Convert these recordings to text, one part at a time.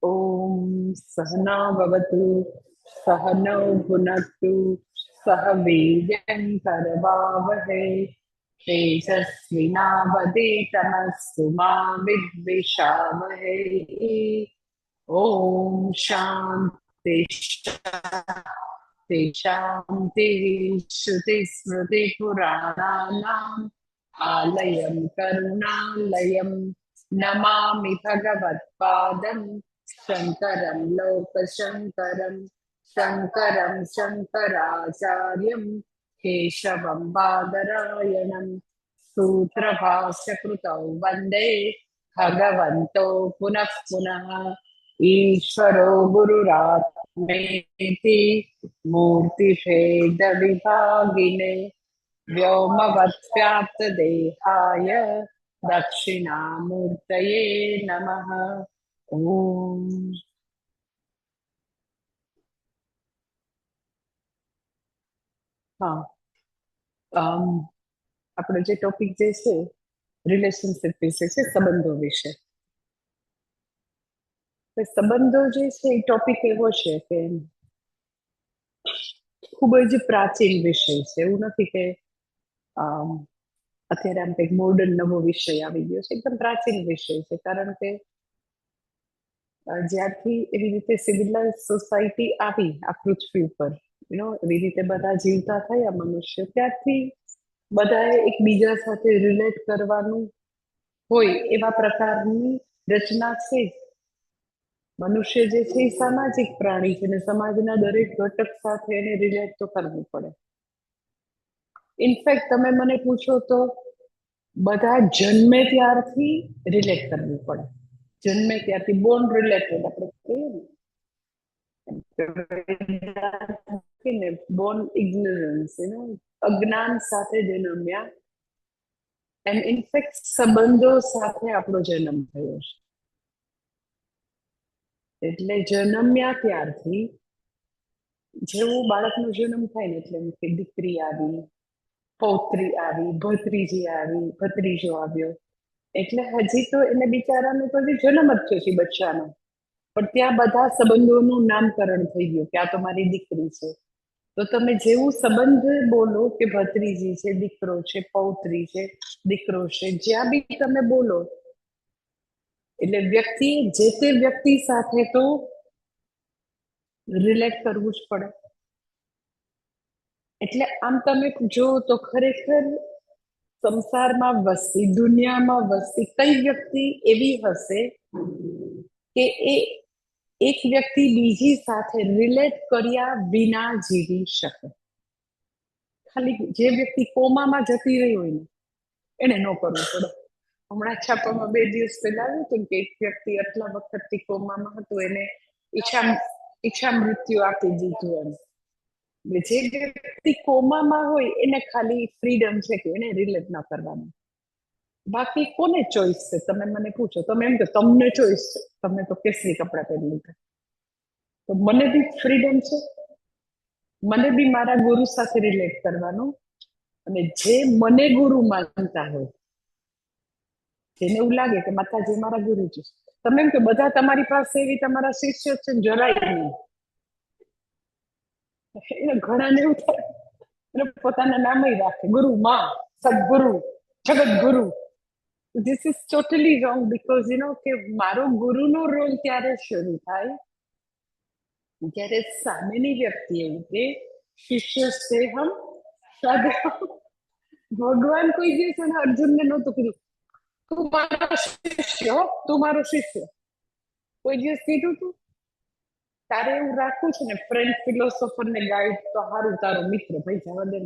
ॐ सहना भवतु सहनौ भुनक्तु सह वीर्यं करवावहै तेजस्विनावधीतमस्तु मा विद्विषावहै। ॐ शान्ति शान्ति शान्तिः। श्रुतिस्मृतिपुराणानाम् आलयं करुणालयं नमामि भगवत्पादं शङ्करं लोकशङ्करं शङ्करं शङ्कराचार्यं केशवं बादरायणं सूत्रभाष्यकृतौ वन्दे भगवन्तो पुनः पुनः। ईश्वरो गुरुरात्मेति मूर्तिभेदविभागिने व्योमवत्व्याप्तदेहाय दक्षिणामूर्तये नमः। ओम। हाँ, આપણો જે ટોપિક જે છે રિલેશનશિપ વિશે છે, સંબંધો વિશે. સંબંધો જે છે એ ટોપિક એવો છે કે ખૂબ જ પ્રાચીન વિષય છે. એવું નથી કે આમ, અત્યારે આમ કંઈક મોડર્ન નવો વિષય આવી ગયો છે. એકદમ પ્રાચીન વિષય છે, કારણ કે જ્યારથી એવી રીતે સિવિલાઇઝ સોસાયટી આવી આ પૃથ્વી ઉપર, એવી રીતે બધા જીવતા થયા મનુષ્ય, ત્યારથી બધાએ એકબીજા સાથે રિલેટ કરવાનું હોય એવા પ્રકારની રચના છે. મનુષ્ય જે છે એ સામાજિક પ્રાણી છે અને સમાજના દરેક ઘટક સાથે એને રિલેટ તો કરવું પડે. ઇનફેક્ટ તમે મને પૂછો તો બધા જન્મે ત્યારથી રિલેટ કરવું પડે. જન્મે ત્યારથી બોર્ન રિલેટેડ આપણે કહીએ ને, બોર્ન ઇગ્નોરન્સ, અજ્ઞાન સાથે જન્મ્યા. એન્ડ ઇનફેક્ટ સંબંધો સાથે આપણો જન્મ થયો છે. એટલે જન્મ્યા ત્યારથી જેવું બાળકનો જન્મ થાય ને એટલે કે દીકરી આવી, પૌત્રી આવી, ભત્રીજી આવી, ભત્રીજો આવ્યો, એટલે હજી તો એને બિચારાનો તો હજી જન્મ જ થયો છે બચ્ચાનો, પણ ત્યાં બધા સંબંધોનું નામકરણ થઈ ગયું કે આ તો મારી દીકરી છે. તો તમે જેવું સંબંધ બોલો કે ભત્રીજી છે, દીકરો છે, પૌત્રી છે, દીકરો છે, જ્યાં બી તમે બોલો એટલે વ્યક્તિ જે તે વ્યક્તિ સાથે તો રિલેટ કરવું જ પડે. એટલે આમ તમે જો તો ખરેખર સંસારમાં વસતી, દુનિયામાં વસતી કઈ વ્યક્તિ એવી હશે કે એ એક વ્યક્તિ બીજી સાથે રિલેટ કર્યા વિના જીવી શકે? ખાલી જે વ્યક્તિ કોમામાં જતી રહી હોય ને એને ન કરવું પડે. હમણાં છાપામાં 2 દિવસ પહેલા આવ્યું હતું કે એક વ્યક્તિ આટલા વખતથી કોમામાં હતું, એને ઈચ્છા મૃત્યુ આપી દીધું. એમ જે વ્યક્તિ કોમામાં હોય એને ખાલી ફ્રીડમ છે કે એને રિલેટ ના કરવાનું. બાકી કોને ચોઈસ છે? તમે મને પૂછો, તમે એમ કે તમને ચોઈસ છે, તમે તો કેસરી કપડા પહેરી લીધા, તો મને બી ફ્રીડમ છે, મને બી મારા ગુરુ સાથે રિલેટ કરવાનું. અને જે મને ગુરુ માનતા હોય, જેને એવું લાગે કે માતાજી મારા ગુરુજી, તમે એમ કે બધા તમારી પાસે એવી તમારા શિષ્ય છે, જરાય નહીં. એને ઘણાને એવું થાય, એને પોતાના નામ રાખે ગુરુ માં, સદગુરુ, જગત ગુરુ. This is totally wrong, because કે મારો ગુરુનો રોલ ત્યારે શરૂ થાય જ્યારે સામેની વ્યક્તિ એવું કે શિષ્ય છે હમ સદહમ. ભગવાન કોઈ દિવસ અર્જુનને નહોતું કીધું તું મારો શિષ્ય હો, તું મારો શિષ્ય. કોઈ દિવસ કીધું તું? તારે એવું રાખવું છે ને ફ્રેન્ડ, ફિલોસોફર ને ગાઈડ તો હારું, તારો મિત્ર ભાઈ જવા દે.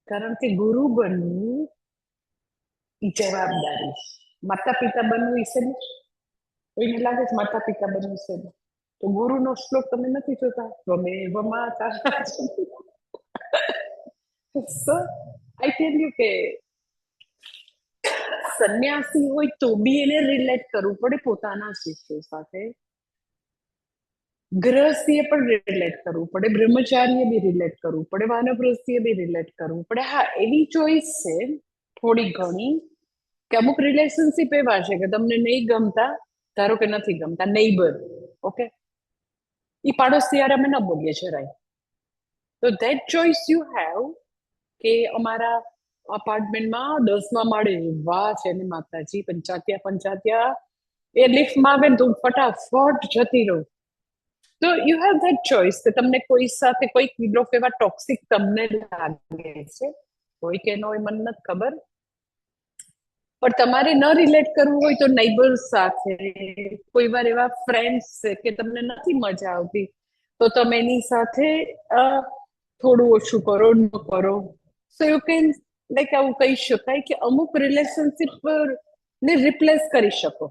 કારણ કે ગુરુ બનવું એ જવાબદારી. માતા પિતા બનવું એ છે ને, કોઈને લાગે છે માતા પિતા બનવું છે ને, તો ગુરુનો શ્લોક તમે નથી જોતા? ત્વમેવ માતા. સો આઈ ટેલ યુ કે સંન્યાસી હોય તો બી એને રિલેટ કરવું પડે પોતાના શિષ્યો સાથે. ગૃહસ્થીએ પણ રિલેટ કરવું પડે, બ્રહ્મચારીએ બી રિલેટ કરવું પડે, વાનપ્રસ્થીએ બી રિલેટ કરવું પડે. હા, એવી ચોઈસ છે થોડી ઘણી કે અમુક રિલેશનશીપ એવા છે કે તમને નહીં ગમતા ધારો કે નથી ગમતા નેબર, ઓકે, એ પાડોશી યાર અમે ન બોલીએ જરાય. તો ધેટ ચોઇસ યુ હેવ કે અમારા અપાર્ટમેન્ટમાં 10મા માળે વાહ છે ને માતાજી, પંચાત્યા પંચાત્યા, એ લિફ્ટમાં આવે ને તો હું ફટાફટ જતી રહું. તો યુ હેવ ધેટ ચોઇસ કે તમને કોઈ સાથે કોઈક લોક એવા ટોક્સિક તમને લાગે છે, કોઈ કે નો હોય મને નથી ખબર, પણ તમારે ન રિલેટ કરવું હોય તો નેબર્સ સાથે, કોઈ વાર એવા ફ્રેન્ડ્સ છે કે તમને નથી મજા આવતી, તો તમે એની સાથે થોડું ઓછું કરો, ન કરો. સો યુ કેન લાઈક આવું કહી શકાય કે અમુક રિલેશનશિપ ને રિપ્લેસ કરી શકો.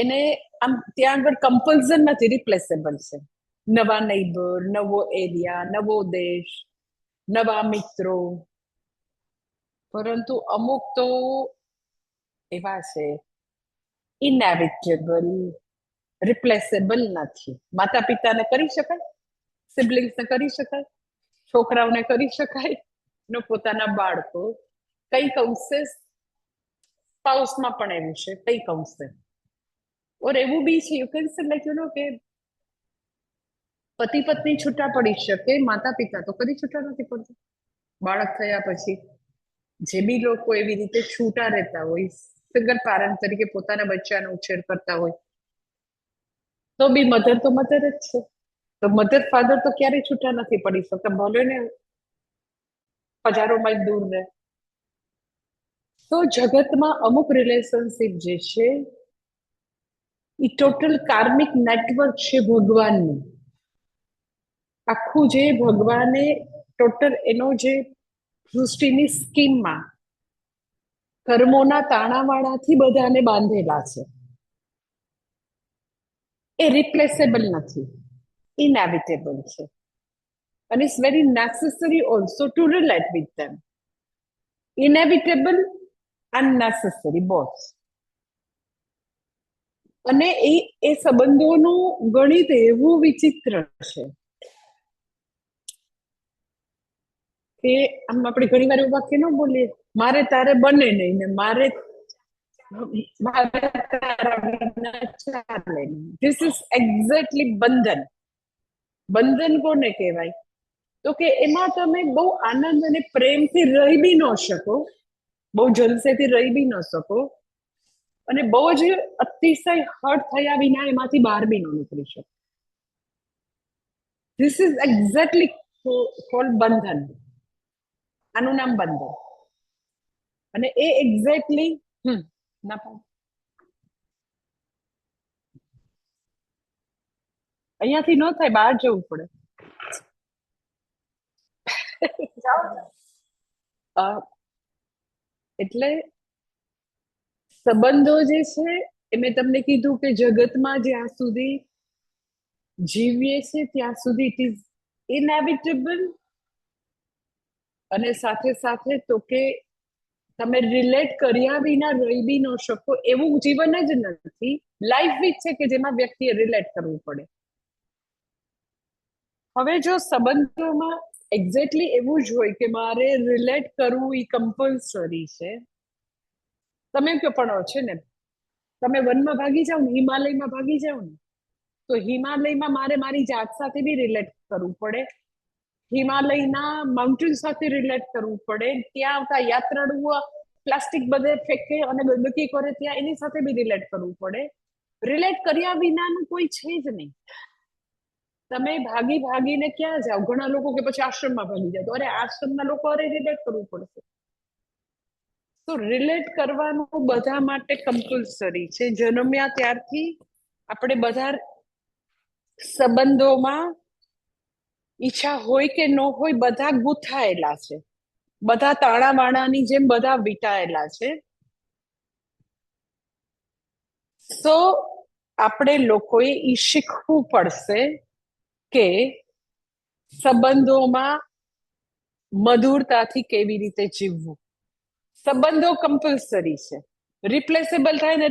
એને આમ ત્યાં આગળ કમ્પલ્ઝન નથી, રિપ્લેસેબલ છે. નવા નેબર, નવો એરિયા, નવો દેશ, નવા મિત્રો, પરંતુ અમુક તો એવા છે ઇનએવિટેબલ, રિપ્લેસેબલ નથી. માતા પિતાને કરી શકાય, સિબ્લિંગ્સને કરી શકાય, છોકરાઓને કરી શકાય, નો પોતાના બાળકો, કઈક અંશે સ્પાઉસમાં પણ એવું છે, કઈક અંશે. ઓર એવું બી છે, you can say like you know કે પતિ પત્ની છૂટા પડી શકે, માતા પિતા તો કદી છૂટા નથી પડતા. બાળક થયા પછી જે બી લોકો એવી રીતે છૂટા રહેતા હોય, સિંગલ પેરેન્ટ તરીકે પોતાના બચ્ચાનો ઉછેર કરતા હોય, તો બી મધર તો મધર જ છે. તો મધર ફાધર તો ક્યારેય છૂટા નથી પડી શકતા, ભલે ને હજારો માઇલ દૂર રહે. તો જગતમાં અમુક રિલેશનશિપ જે છે એ ટોટલ કાર્મિક નેટવર્ક છે ભગવાનનું. આખું જે ભગવાને ટોટલ એનો જે સૃષ્ટિની સ્કીમમાં કર્મોના તાણાવાળાથી બધાને બાંધેલા છે, એ રિપ્લેસેબલ નથી, ઇનએવિટેબલ છે. અને it's very necessary also to relate with them. Inevitable and necessary both. અને એ સંબંધોનું ગણિત એવું વિચિત્ર છે કે આમ આપણે ઘણી વાર એવું વાક્ય ન બોલીએ, મારે તારે બને નહીં ને મારે તારા વિના ચાલે નહીં. ધીસ ઇઝ એક્ઝેક્ટલી બંધન. બંધન કોને કહેવાય? તો કે એમાં તમે બહુ આનંદ અને પ્રેમથી રહી બી ન શકો, બહુ જલસેથી રહી બી ન શકો, અને બહુ જ અતિશય હર્ટ થયા વિના એમાંથી બહાર બી ન નીકળી શકો. ધીસ ઇઝ એક્ઝેક્ટલી કોલ્ડ બંધન. આનું નામ બંધન. અને એ એક્ઝેક્ટલી ના અહીંયાથી ન થાય, બહાર જવું પડે. એટલે સંબંધો જે છે એ મેં તમને કીધું કે જગતમાં જ્યાં સુધી જીવીએ છે ત્યાં સુધી ઇટ ઇઝ ઇનએવિટેબલ. અને સાથે સાથે તો કે તમે રિલેટ કર્યા વિના રહી બી ન શકો એવું જીવન જ નથી. લાઈફ બી છે કે જેમાં વ્યક્તિએ રિલેટ કરવું પડે. હવે જો સંબંધોમાં એક્ઝેક્ટલી એવું જ હોય કે મારે રિલેટ કરવું એ કમ્પલસરી છે, તમે કયો પણ છે ને, તમે વનમાં ભાગી જાઓ ને, હિમાલયમાં ભાગી જાઓ ને, તો હિમાલયમાં મારે મારી જાત સાથે બી રિલેટ કરવું પડે, હિમાલયના માઉન્ટેન સાથે રિલેટ કરવું પડે, ત્યાં આવતા યાત્રાળુઓ પ્લાસ્ટિક બધે ફેંકે અને ગંદકી કરે ત્યાં એની સાથે બી રિલેટ કરવું પડે. રિલેટ કર્યા વિનાનું કોઈ છે જ નહીં. તમે ભાગી ભાગીને ક્યાં જાઓ? ઘણા લોકો કે પછી આશ્રમમાં ભાગી જાઓ. અરે આશ્રમના લોકો અરે રિલેટ કરવું પડશે. તો રિલેટ કરવાનું બધા માટે કમ્પલસરી છે. જન્મ્યા ત્યારથી આપણે બધા સંબંધોમાં ઈચ્છા હોય કે ન હોય બધા ગૂંથાયેલા છે, બધા તાણાવાણાની જેમ બધા વીંટાયેલા છે. તો આપણે લોકોએ ઈ શીખવું પડશે કે સંબંધોમાં મધુરતાથી કેવી રીતે જીવવું. સંબંધો કમ્પલસરી છે. રિપ્લેસેબલ થાય ને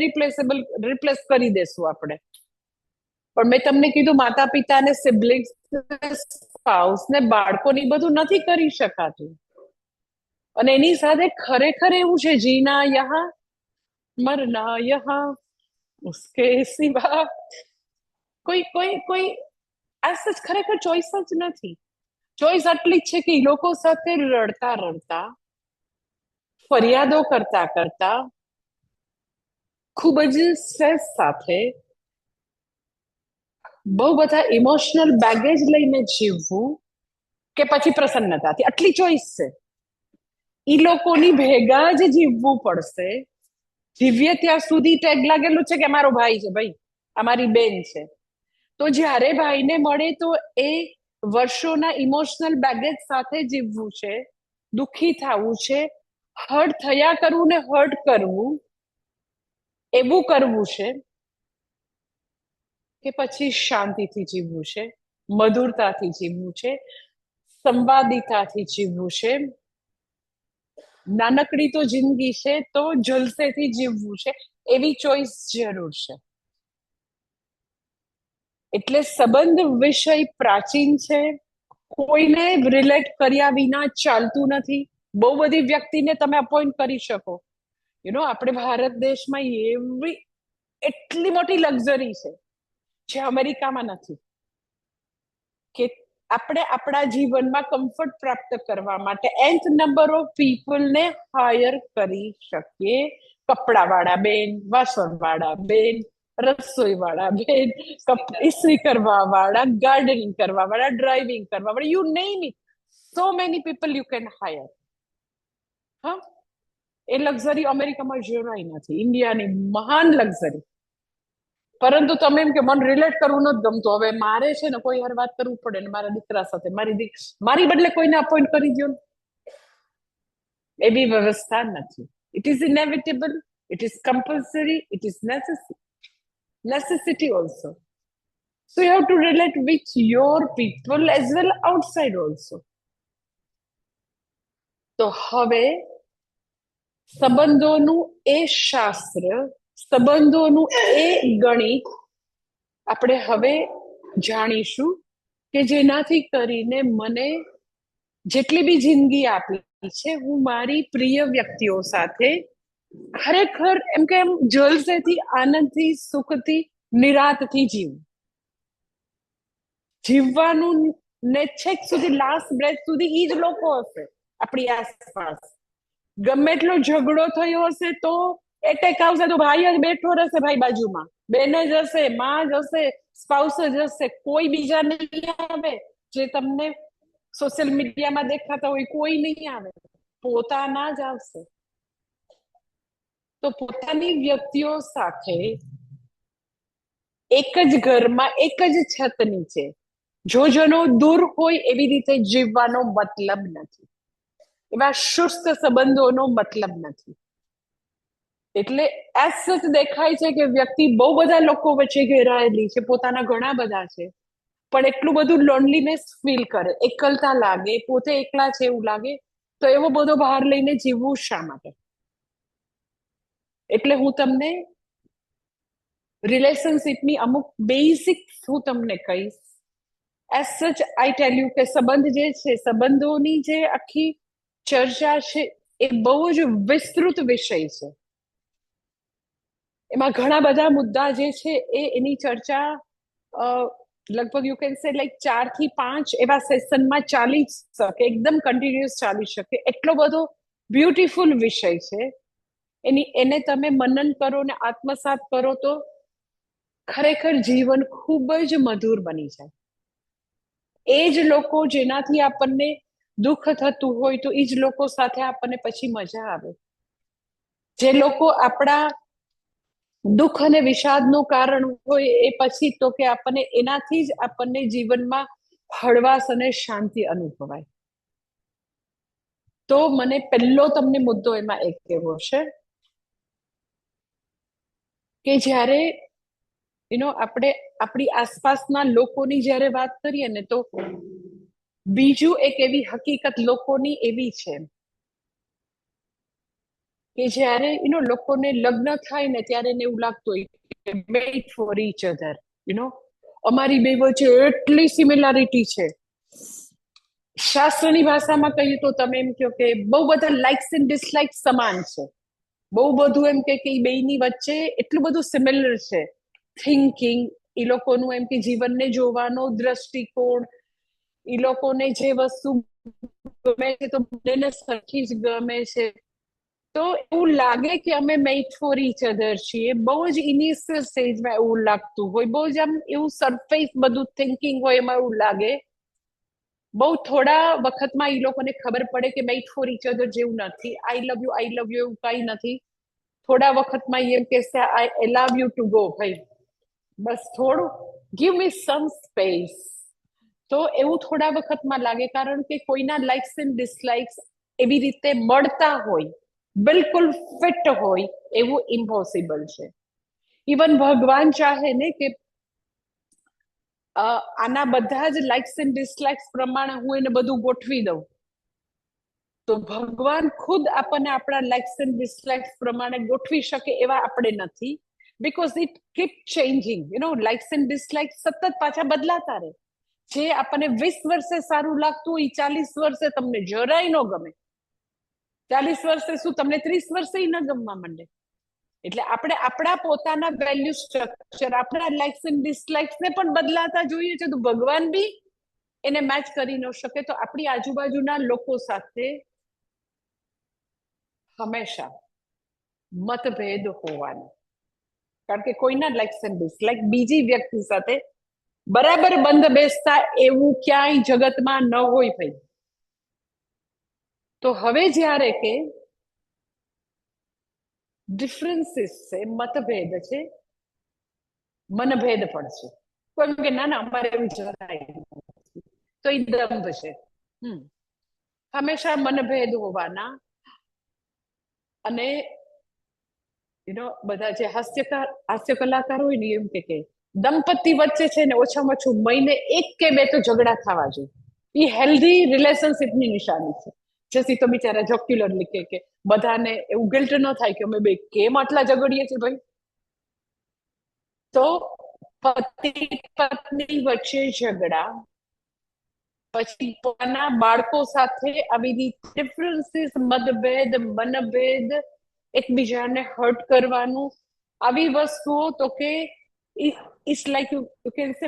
રિપ્લેસ કરી દેશું આપણે. પણ મેં તમને કીધું માતા પિતા ને સિબ્લિંગ્સ સ્પાઉસ ને બાળકોની બધું નથી કરી શકાતું. અને એની સાથે ખરેખર એવું છે જીના યહાં मरना यहाँ उसके सिवा કોઈ કોઈ કોઈ આ સચ ખરેખર ચોઈસ જ નથી. ચોઈસ આટલી જ છે કે એ લોકો સાથે રડતા રડતા, ફરિયાદો કરતા કરતા, ખૂબ જ સ્ટ્રેસ સાથે, બહુ બધા ઇમોશનલ બેગેજ લઈને જીવવું કે પછી પ્રસન્નતાથી, આટલી ચોઈસ છે. ઈ લોકોની ભેગા જ જીવવું પડશે. જીવીએ ત્યાં સુધી ટેગ લાગેલું છે કે અમારો ભાઈ છે, ભાઈ અમારી બેન છે. તો જ્યારે ભાઈને મળે તો એ વર્ષોના ઇમોશનલ બેગેજ સાથે જીવવું છે, દુઃખી થવું છે, હર્ટ થયા કરવું ને હર્ટ કરવું, એવું કરવું છે કે પછી શાંતિથી જીવવું છે, મધુરતાથી જીવવું છે, સંવાદિતાથી જીવવું છે. નાનકડી તો જિંદગી છે તો જલસેથી જીવવું છે, એવી ચોઈસ જરૂર છે. એટલે સંબંધ વિષય પ્રાચીન છે, કોઈને રિલેટ કર્યા વિના ચાલતું નથી. બહુ બધી વ્યક્તિને તમે અપોઇન્ટ કરી શકો. આપણે ભારત દેશમાં એવી એટલી મોટી લક્ઝરી છે જે અમેરિકામાં નથી, કે આપણે આપણા જીવનમાં કમ્ફર્ટ પ્રાપ્ત કરવા માટે nth નંબર ઓફ પીપલને હાયર કરી શકીએ. કપડાવાળા બેન, વાસણવાળા બેન, રસોઈવાળા બેન, ઇસ્ત્રી કરવા વાળા, ગાર્ડનિંગ કરવા વાળા, ડ્રાઇવિંગ કરવા વાળા, you name it, so many people you can higher. હા, એ લક્ઝરી અમેરિકામાં જરાય નથી. ઇન્ડિયાની મહાન લક્ઝરી. પરંતુ તમે એમ કે મને રિલેટ કરવું નથી ગમતું, હવે મારે છે ને કોઈ હારે વાત કરવું પડે ને મારા દીકરા સાથે, મારી બદલે કોઈને અપોઇન્ટ કરી દો ને, એવી વ્યવસ્થા નથી. It is inevitable, it is compulsory, it is necessity also. So you have to relate with your people as well outside also. તો હવે સંબંધોનું એ શાસ્ત્ર, સંબંધોનું એ ગણિત આપણે હવે જાણીશું, કે જેનાથી કરીને મને જેટલી બી જિંદગી આપી છે, હું મારી પ્રિય વ્યક્તિઓ સાથે ખરેખર એમ કે એમ જલસેથી, આનંદથી, સુખથી, નિરાતથી જીવવાનું ને છેક સુધી, લાસ્ટ બ્રેથ સુધી ઈ જ લોકો હશે આપણી આસપાસ. ગમે એટલો ઝઘડો થયો હશે તો એટેક આવશે તો ભાઈ જ બેઠો રહેશે, ભાઈ બાજુમાં, બેન જ હશે, માં જ હશે, સ્પાઉસ જ હશે, કોઈ બીજા નહીં આવે જે તમને સોશિયલ મીડિયામાં દેખાતા હોય, કોઈ નહીં આવે, પોતાના જ આવશે. તો પોતાની વ્યક્તિઓ સાથે એક જ ઘરમાં, એક જ છત નીચે જોજનો દૂર હોય એવી રીતે જીવવાનો મતલબ નથી, એવા શુષ્ક સંબંધોનો મતલબ નથી. એટલે એઝ સચ દેખાય છે કે વ્યક્તિ બહુ બધા લોકો વચ્ચે ઘેરાયેલી છે, પોતાના ઘણા બધા છે, પણ એટલું બધું લોનલીનેસ ફીલ કરે, એકલતા લાગે, પોતે એકલા છે એવું લાગે, તો એવો બધો બહાર લઈને જીવવું શા માટે? એટલે હું તમને રિલેશનશીપની અમુક બેઝિક હું તમને કહીશ. એઝ સચ આઈ ટેલ યુ કે સંબંધ જે છે, સંબંધોની જે આખી ચર્ચા છે એ બહુ જ વિસ્તૃત વિષય છે. એમાં ઘણા બધા મુદ્દા જે છે એની ચર્ચા લગભગ યુ કેન સે લાઈક 4 થી 5 એવા સેશનમાં ચાલી શકે, એકદમ કન્ટિન્યુઅસ ચાલી શકે, એટલો બધો બ્યુટીફુલ વિષય છે. એને તમે મનન કરો ને આત્મસાત કરો તો ખરેખર જીવન ખૂબ જ મધુર બની જાય. એ જ લોકો જેનાથી આપણને દુઃખ થતું હોય તો એ જ લોકો સાથે આપણને પછી મજા આવે. જે લોકો આપણા દુઃખ અને વિષાદનું કારણ હોય એ પછી તો કે આપણને એનાથી જ આપણને જીવનમાં હળવાશ અને શાંતિ અનુભવાય. તો મને પહેલો તમને મુદ્દો એમાં એક એવો છે કે જ્યારે આપણે આપણી આસપાસના લોકોની જ્યારે વાત કરીએ ને, તો બીજું એક એવી હકીકત લોકોની એવી છે કે જ્યારે લોકોને લગ્ન થાય ને ત્યારે એને એવું લાગતું હોય કે મેડ ફોર ઈચ અધર, અમારી બે વચ્ચે એટલી સિમિલારિટી છે. શાસ્ત્રની ભાષામાં કહીએ તો તમે એમ કહો કે બહુ બધા લાઇક્સ એન્ડ ડિસલાઇક્સ સમાન છે. બહુ બધું એમ કે ઈ બેયની વચ્ચે એટલું બધું સિમિલર છે. થિંકિંગ, એ લોકોનું એમ કે જીવનને જોવાનો દ્રષ્ટિકોણ, એ લોકોને જે વસ્તુ ગમે છે તો બંનેને સરખી જ ગમે છે. તો એવું લાગે કે અમે મેડ ફોર ઈચ અધર છીએ. બહુ જ ઇનિશિયલ સ્ટેજમાં એવું લાગતું હોય, બહુ જ આમ એવું સરફેસ બધું થિંકિંગ હોય એમાં એવું લાગે. બહુ થોડા વખતમાં એ લોકોને ખબર પડે કે મેડ ફોર ઈચ અધર જેવું નથી. આઈ લવ યુ એવું કઈ નથી. થોડા વખતમાં એમ કહેશે આઈ એલાવ યુ ટુ ગો. ભાઈ બસ થોડું ગીવ મી સમ સ્પેસ. તો એવું થોડા વખતમાં લાગે, કારણ કે કોઈના લાઇક્સ એન્ડ ડિસલાઇક્સ એવી રીતે મળતા હોય, બિલકુલ ફિટ હોય એવું ઇમ્પોસિબલ છે. ઇવન ભગવાન ચાહે ને કે આના બધા જ લાઇક્સ એન્ડ ડિસલાઇક્સ પ્રમાણે હું એને બધું ગોઠવી દઉં, તો ભગવાન ખુદ આપણને આપણા લાઇક્સ એન્ડ ડિસલાઇક્સ પ્રમાણે ગોઠવી શકે એવા આપણે નથી. Because it keep changing, likes and dislikes સતત પાછા બદલાતા રહે. જે આપણને 20 વર્ષે સારું લાગતું હોય 40 વર્ષે તમને જરાય ન ગમે. 40 વર્ષે શું તમને 30 વર્ષે ન ગમવા માંડે. એટલે આપણે આપણા પોતાના વેલ્યુ સ્ટ્રક્ચર, આપણા લાઇક્સ એન્ડ ડિસલાઇક્સ ને પણ બદલાતા જોઈએ છે. તો ભગવાન બી એને મેચ કરી ન શકે. તો આપણી આજુબાજુના લોકો સાથે હંમેશા મતભેદ હોવાનો, કારણ કે કોઈના લાઇક્સ એન્ડ ડિસલાઇક બીજી વ્યક્તિ સાથે બરાબર બંધ બેસતા એવું ક્યાંય જગતમાં ન હોય ભાઈ. તો હવે જ્યારે કે ડિફરન્સીસ છે, મતભેદ છે, મનભેદ પણ છે. કોઈ કે ના ના અમારે એવું જરાય નથી, તો એ દંભ છે. હંમેશા મનભેદ હોવાના. અને બધા જે હાસ્ય કલાકાર હોય ને એમ કે દંપતિ વચ્ચે છે ને ઓછામાં ઓછું મહિને 1 કે 2 તો ઝઘડા થવા જોઈએ. એ હેલ્ધી રિલેશનશિપની નિશાની છે. જસી તો બિચારા જોક્યુલર લીખે કે બધાને એવું ગિલ્ટ ન થાય કે અમે બે કેમ આટલા ઝઘડીએ છીએ ભાઈ. તો પતિ પત્ની વચ્ચે ઝઘડા, પછી પોતાના બાળકો સાથે આવી રીતે ડિફરન્સીસ, મતભેદ, મનભેદ, એકબીજાને હર્ટ કરવાનું, આવી વસ્તુઓ તો કે it's like you can say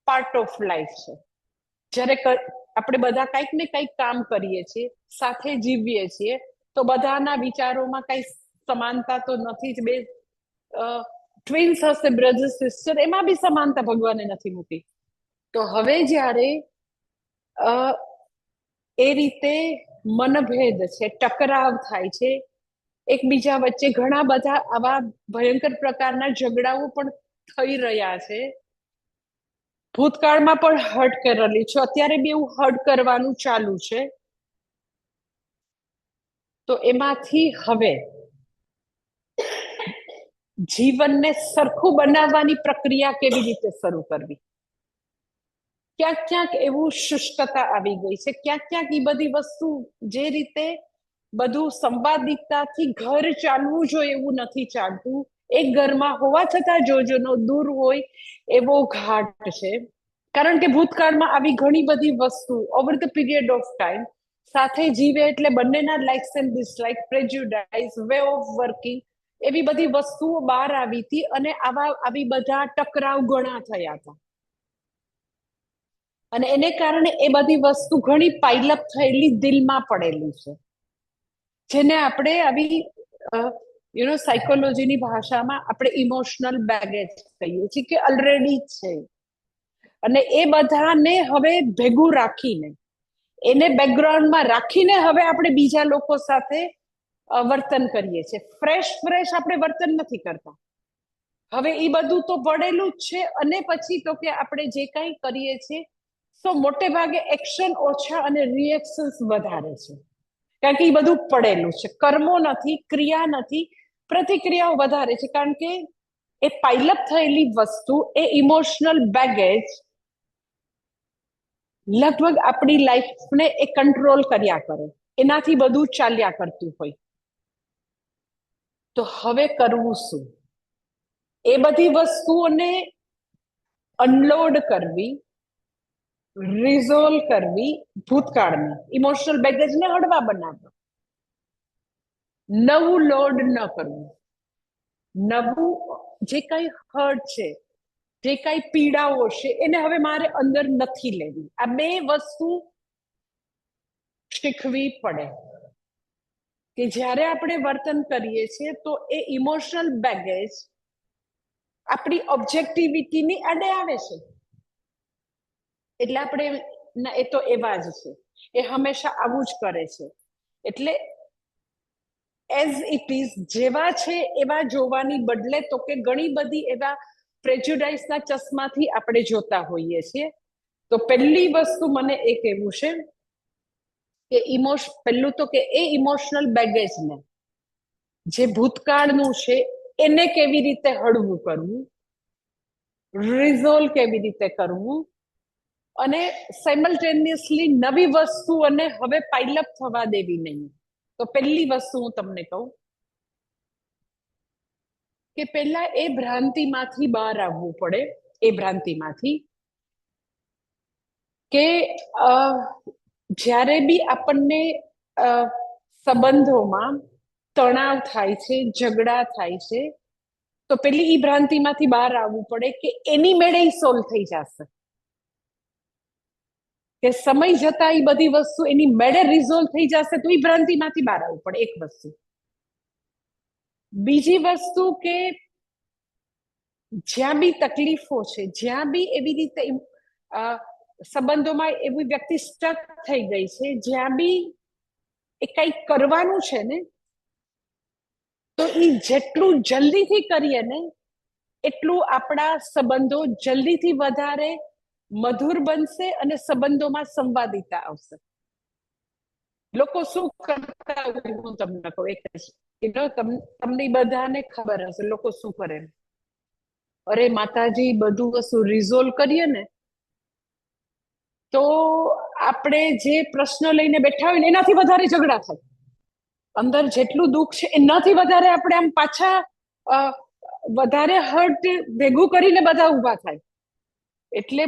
part of life છે. જ્યારે આપણે બધા કંઈક ને કંઈક કામ કરીએ છીએ, સાથે જીવીએ છીએ, તો બધાના વિચારોમાં કઈ સમાનતા તો નથી જ. બે ટ્વિન્સ હશે, બ્રધર સિસ્ટર, એમાં બી સમાનતા ભગવાને નથી મૂકી. તો હવે જ્યારે એ રીતે મનભેદ છે, ટકરાવ થાય છે એકબીજા વચ્ચે, ઘણા બધા આવા ભયંકર પ્રકારના ઝઘડાઓ પણ થઈ રહ્યા છે. ભૂતકાળમાં પણ હર્ટ કરેલી છે, અત્યારે બી એવું હર્ટ કરવાનું ચાલુ છે. તો એમાંથી હવે જીવનને સરખું બનાવવાની પ્રક્રિયા કેવી રીતે શરૂ કરવી. ક્યાંક ક્યાંક એવું શુષ્કતા આવી ગઈ છે, ક્યાંક ક્યાંક એ બધી વસ્તુ જે રીતે બધું સંવાદિતાથી ઘર ચાલવું જોઈએ એવું નથી ચાલતું. એક ઘરમાં હોવા છતાં જોજોનો દૂર હોય એવો ઘાટ છે. કારણ કે ભૂતકાળમાં આવી ઘણી બધી વસ્તુ over the period of time સાથે જીવે એટલે બંનેના likes and dislike, prejudice, way of working, એવી બધી વસ્તુઓ બહાર આવી હતી. અને આવી બધા ટકરાવ ઘણા થયા હતા. અને એને કારણે એ બધી વસ્તુ ઘણી પાઇલઅપ થયેલી દિલમાં પડેલી છે, જેને આપણે આવી સાયકોલોજીની ભાષામાં આપણે ઇમોશનલ બેગેજ કહીએ છીએ કે ઓલરેડી છે. અને એ બધાને હવે ભેગું રાખીને, એને બેકગ્રાઉન્ડમાં રાખીને હવે આપણે બીજા લોકો સાથે વર્તન કરીએ છીએ. ફ્રેશ આપણે વર્તન નથી કરતા. હવે એ બધું તો પડેલું જ છે. અને પછી તો કે આપણે જે કંઈ કરીએ છીએ તો મોટે ભાગે એક્શન ઓછા અને રિએક્શન્સ વધારે છે, કારણ કે એ બધું પડેલું છે. કર્મો નથી, ક્રિયા નથી, પ્રતિક્રિયાઓ વધારે છે. કારણ કે એ પાઇલઅપ થયેલી વસ્તુ, એ ઇમોશનલ બેગેજ લગભગ આપણી લાઈફને એ કંટ્રોલ કર્યા કરે, એનાથી બધું ચાલ્યા કરતું હોય. તો હવે કરવું શું? એ બધી વસ્તુઓને અનલોડ કરવી, રિઝોલ્વ કરવી, ભૂતકાળની ઇમોશનલ બેગેજને હળવા બનાવવા. નવું લોડ ન કરવું, નવું જે કઈ હર્ટ છે, જે કઈ પીડાઓ છે, એને હવે મારે અંદર નથી લેવી. આ બે વસ્તુ શીખવી પડે કે જ્યારે આપણે વર્તન કરીએ છીએ તો એ ઇમોશનલ બેગેજ આપણી ઓબ્જેક્ટિવિટીની આડે આવે છે. એટલે આપણે એ તો એવા જ છે, એ હંમેશા આવું જ કરે છે. એટલે એઝ ઇટ ઇઝ, જેવા છે એવા જોવાની બદલે તો કે ઘણી બધી એવા પ્રેજ્યુડાઇસના ચશ્માથી આપણે જોતા હોઈએ છીએ. તો પહેલી વસ્તુ મને એ કહેવું છે કે પહેલું તો કે એ ઇમોશનલ બેગેજને, જે ભૂતકાળનું છે, એને કેવી રીતે હળવું કરવું, રિઝોલ્વ કેવી રીતે કરવું, અને સાયમલ્ટેનિયસલી નવી વસ્તુઓને હવે પાઇલઅપ થવા દેવી નહીં. તો પહેલી વસ્તુ હું તમને કહું કે પહેલા એ ભ્રાંતિમાંથી બહાર આવવું પડે. એ ભ્રાંતિમાંથી કે જ્યારે બી આપણને સંબંધોમાં તણાવ થાય છે, ઝઘડા થાય છે, તો પેલી ઈ ભ્રાંતિમાંથી બહાર આવવું પડે કે એની મેળે સોલ્વ થઈ જશે, કે સમય જતા એ બધી વસ્તુ એની મેળે રિઝોલ્વ થઈ જશે. તો એ ભ્રાંતિમાંથી બહાર આવવું પડે, એક વસ્તુ. બીજી વસ્તુ કે જ્યાં બી તકલીફો છે, જ્યાં બી એવી રીતે સંબંધોમાં એવી વ્યક્તિ સ્ટક થઈ ગઈ છે, જ્યાં બી એ કંઈક કરવાનું છે ને, તો એ જેટલું જલ્દીથી કરીએ ને એટલું આપણા સંબંધો જલ્દીથી વધારે મધુર બનશે અને સંબંધોમાં સંવાદિતા આવશે. લોકો શું કરતા હોય હું તમને કહું, એક તમને બધાને ખબર હશે લોકો શું કરે. અરે માતાજી, બધું વસ્તુ રિઝોલ્વ કરીએ ને તો આપણે જે પ્રશ્ન લઈને બેઠા હોય ને એનાથી વધારે ઝઘડા થાય. અંદર જેટલું દુઃખ છે એનાથી વધારે આપણે આમ પાછા વધારે હર્ટ ભેગું કરીને બધા ઊભા થાય. એટલે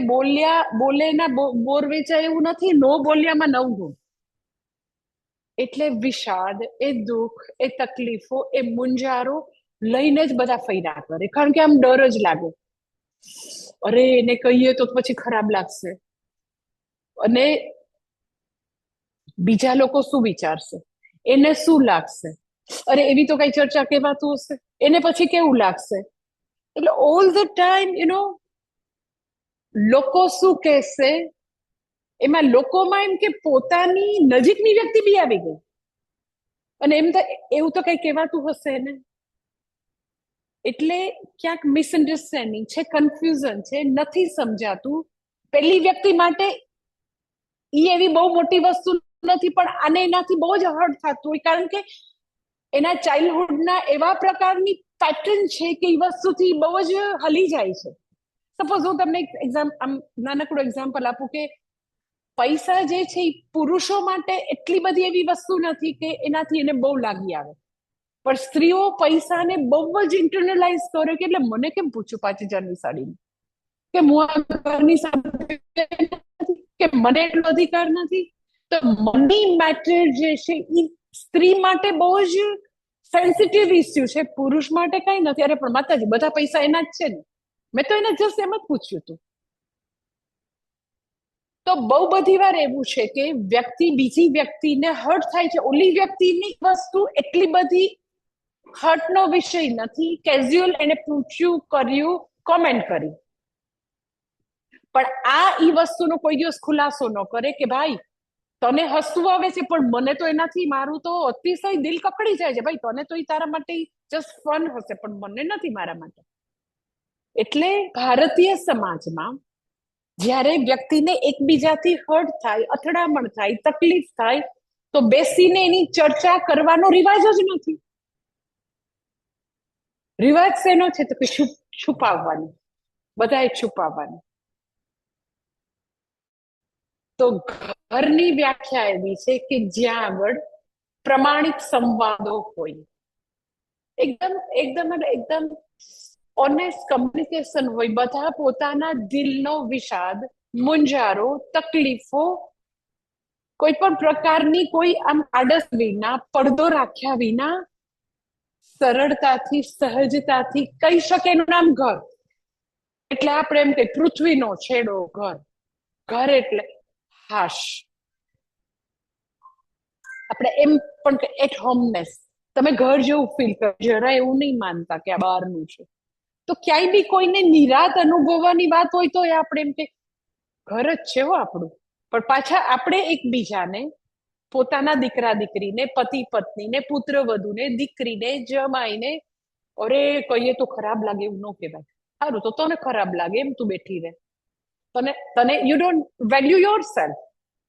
બોલેના બોર વેચાય એવું નથી, નો બોલ્યામાં નવ ગુણ. એટલે વિષાદ, એ દુઃખ, એ તકલીફો, એ મુંજારો લઈને જ બધા ફર્યા કરે. કારણ કે આમ ડર જ લાગે, અરે એને કહીએ તો પછી ખરાબ લાગશે, અને બીજા લોકો શું વિચારશે, એને શું લાગશે, અરે એવી તો કઈ ચર્ચા કહેવાતું હશે, એને પછી કેવું લાગશે. એટલે ઓલ ધ ટાઈમ લોકો શું કહેશે, એમાં લોકોમાં એમ કે પોતાની નજીકની વ્યક્તિ બી આવી ગઈ, અને એમ તો એવું તો કઈ કહેવાતું હશે ને. એટલે ક્યાંક મિસઅન્ડરસ્ટેન્ડિંગ છે, કન્ફ્યુઝન છે, નથી સમજાતું. પેલી વ્યક્તિ માટે એ એવી બહુ મોટી વસ્તુ નથી, પણ આને એનાથી બહુ જ હર્ટ થતું હોય, કારણ કે એના ચાઇલ્ડહુડના એવા પ્રકારની પેટર્ન છે કે એ વસ્તુથી બહુ જ હલી જાય છે. સપોઝ હું તમને નાનકડું એક્ઝામ્પલ આપું કે પૈસા જે છે એ પુરુષો માટે એટલી બધી એવી વસ્તુ નથી કે એનાથી એને બહુ લાગી આવે, પણ સ્ત્રીઓ પૈસાને બહુ જ ઇન્ટરનલાઇઝ કરે કે એટલે મને કેમ પૂછ્યું 5,000ની સાડીનું, કે હું આ ઘરની સાડી કે મને એટલો અધિકાર નથી. તો મની મેટર જે છે એ સ્ત્રી માટે બહુ જ સેન્સિટિવ ઇસ્યુ છે, પુરુષ માટે કઈ નથી. અરે પણ માતાજી, બધા પૈસા એના જ છે ને. મેં તો એને જસ્ટ એમ જ પૂછ્યું હતું. તો બહુ બધી વાર એવું છે કે વ્યક્તિ બીજી વ્યક્તિને હર્ટ થાય છે, ઓલી વ્યક્તિની વસ્તુ એટલી બધી હર્ટનો વિષય નથી, કેઝ્યુઅલ એને પૂછ્યું, કર્યું, કોમેન્ટ કરી, પણ આ ઈ વસ્તુનો કોઈ દિવસ ખુલાસો ન કરે કે ભાઈ તને હસવું આવે છે, પણ મને તો એનાથી મારું તો અતિશય દિલ કકડી જાય છે. ભાઈ તને તો એ તારા માટે જસ્ટ ફન હશે, પણ મને નથી મારા માટે. એટલે ભારતીય સમાજમાં જ્યારે વ્યક્તિને એકબીજાથી હર્ટ થાય, અથડામણ થાય, તકલીફ થાય, તો બેસીને એની ચર્ચા કરવાનો રિવાજ જ નથી. રિવાજ શેનો છે? તો કે છુપાવવાનું, બધાએ છુપાવવાનું. તો ઘરની વ્યાખ્યા એવી છે કે જ્યાં આગળ પ્રમાણિક સંવાદો હોય, એકદમ એકદમ એકદમ ઓનેસ્ટ કમ્યુનિકેશન હોય, બધા પોતાના દિલનો વિષાદ, મુંજારો, તકલીફો કોઈ પણ પ્રકારની કોઈ આમ આડસ વિના, પડદો રાખ્યા વિના સરળતાથી સહજતાથી કહી શકે એનું નામ ઘર. એટલે આપણે એમ કે પૃથ્વીનો છેડો ઘર. ઘર એટલે હાશ. આપણે એમ પણ કે એટ હોમનેસ. તમે ઘર જેવું ફીલ કરો, જરા એવું નહીં માનતા કે આ બહારનું છે. તો ક્યાંય બી કોઈને નિરાત અનુભવવાની વાત હોય તો એ આપણે એમ કે ઘર જ છે હો આપણું. પણ પાછા આપણે એકબીજાને, પોતાના દીકરા દીકરીને, પતિ પત્નીને, પુત્ર વધુને, દીકરીને, જમાઈને, અરે કહીએ તો ખરાબ લાગે એવું ન કહેવાય. સારું તો તને ખરાબ લાગે એમ તું બેઠી રહે. તને તને you don't value your self.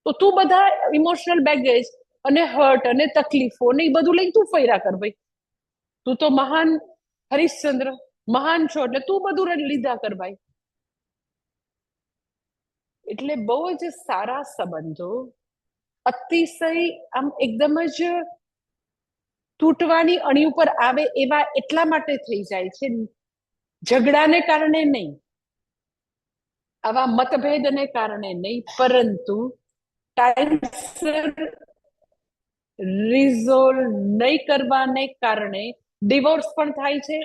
તો તું બધા ઇમોશનલ બેગેજ અને હર્ટ અને તકલીફો ને એ બધું લઈને તું ફર્યા કર ભાઈ. તું તો મહાન હરિશ્ચંદ્ર મહાન છો એટલે તું બધું લીધા કર ભાઈ. એટલે બહુ જ સારા સંબંધો અતિશય આમ એકદમ જ તૂટવાની અણી ઉપર આવે એવા એટલા માટે થઈ જાય છે, ઝઘડાને કારણે નહીં, આવા મતભેદને કારણે નહીં, પરંતુ ટાઈમસર રિઝોલ્વ નહીં કરવાને કારણે ડિવોર્સ પણ થાય છે.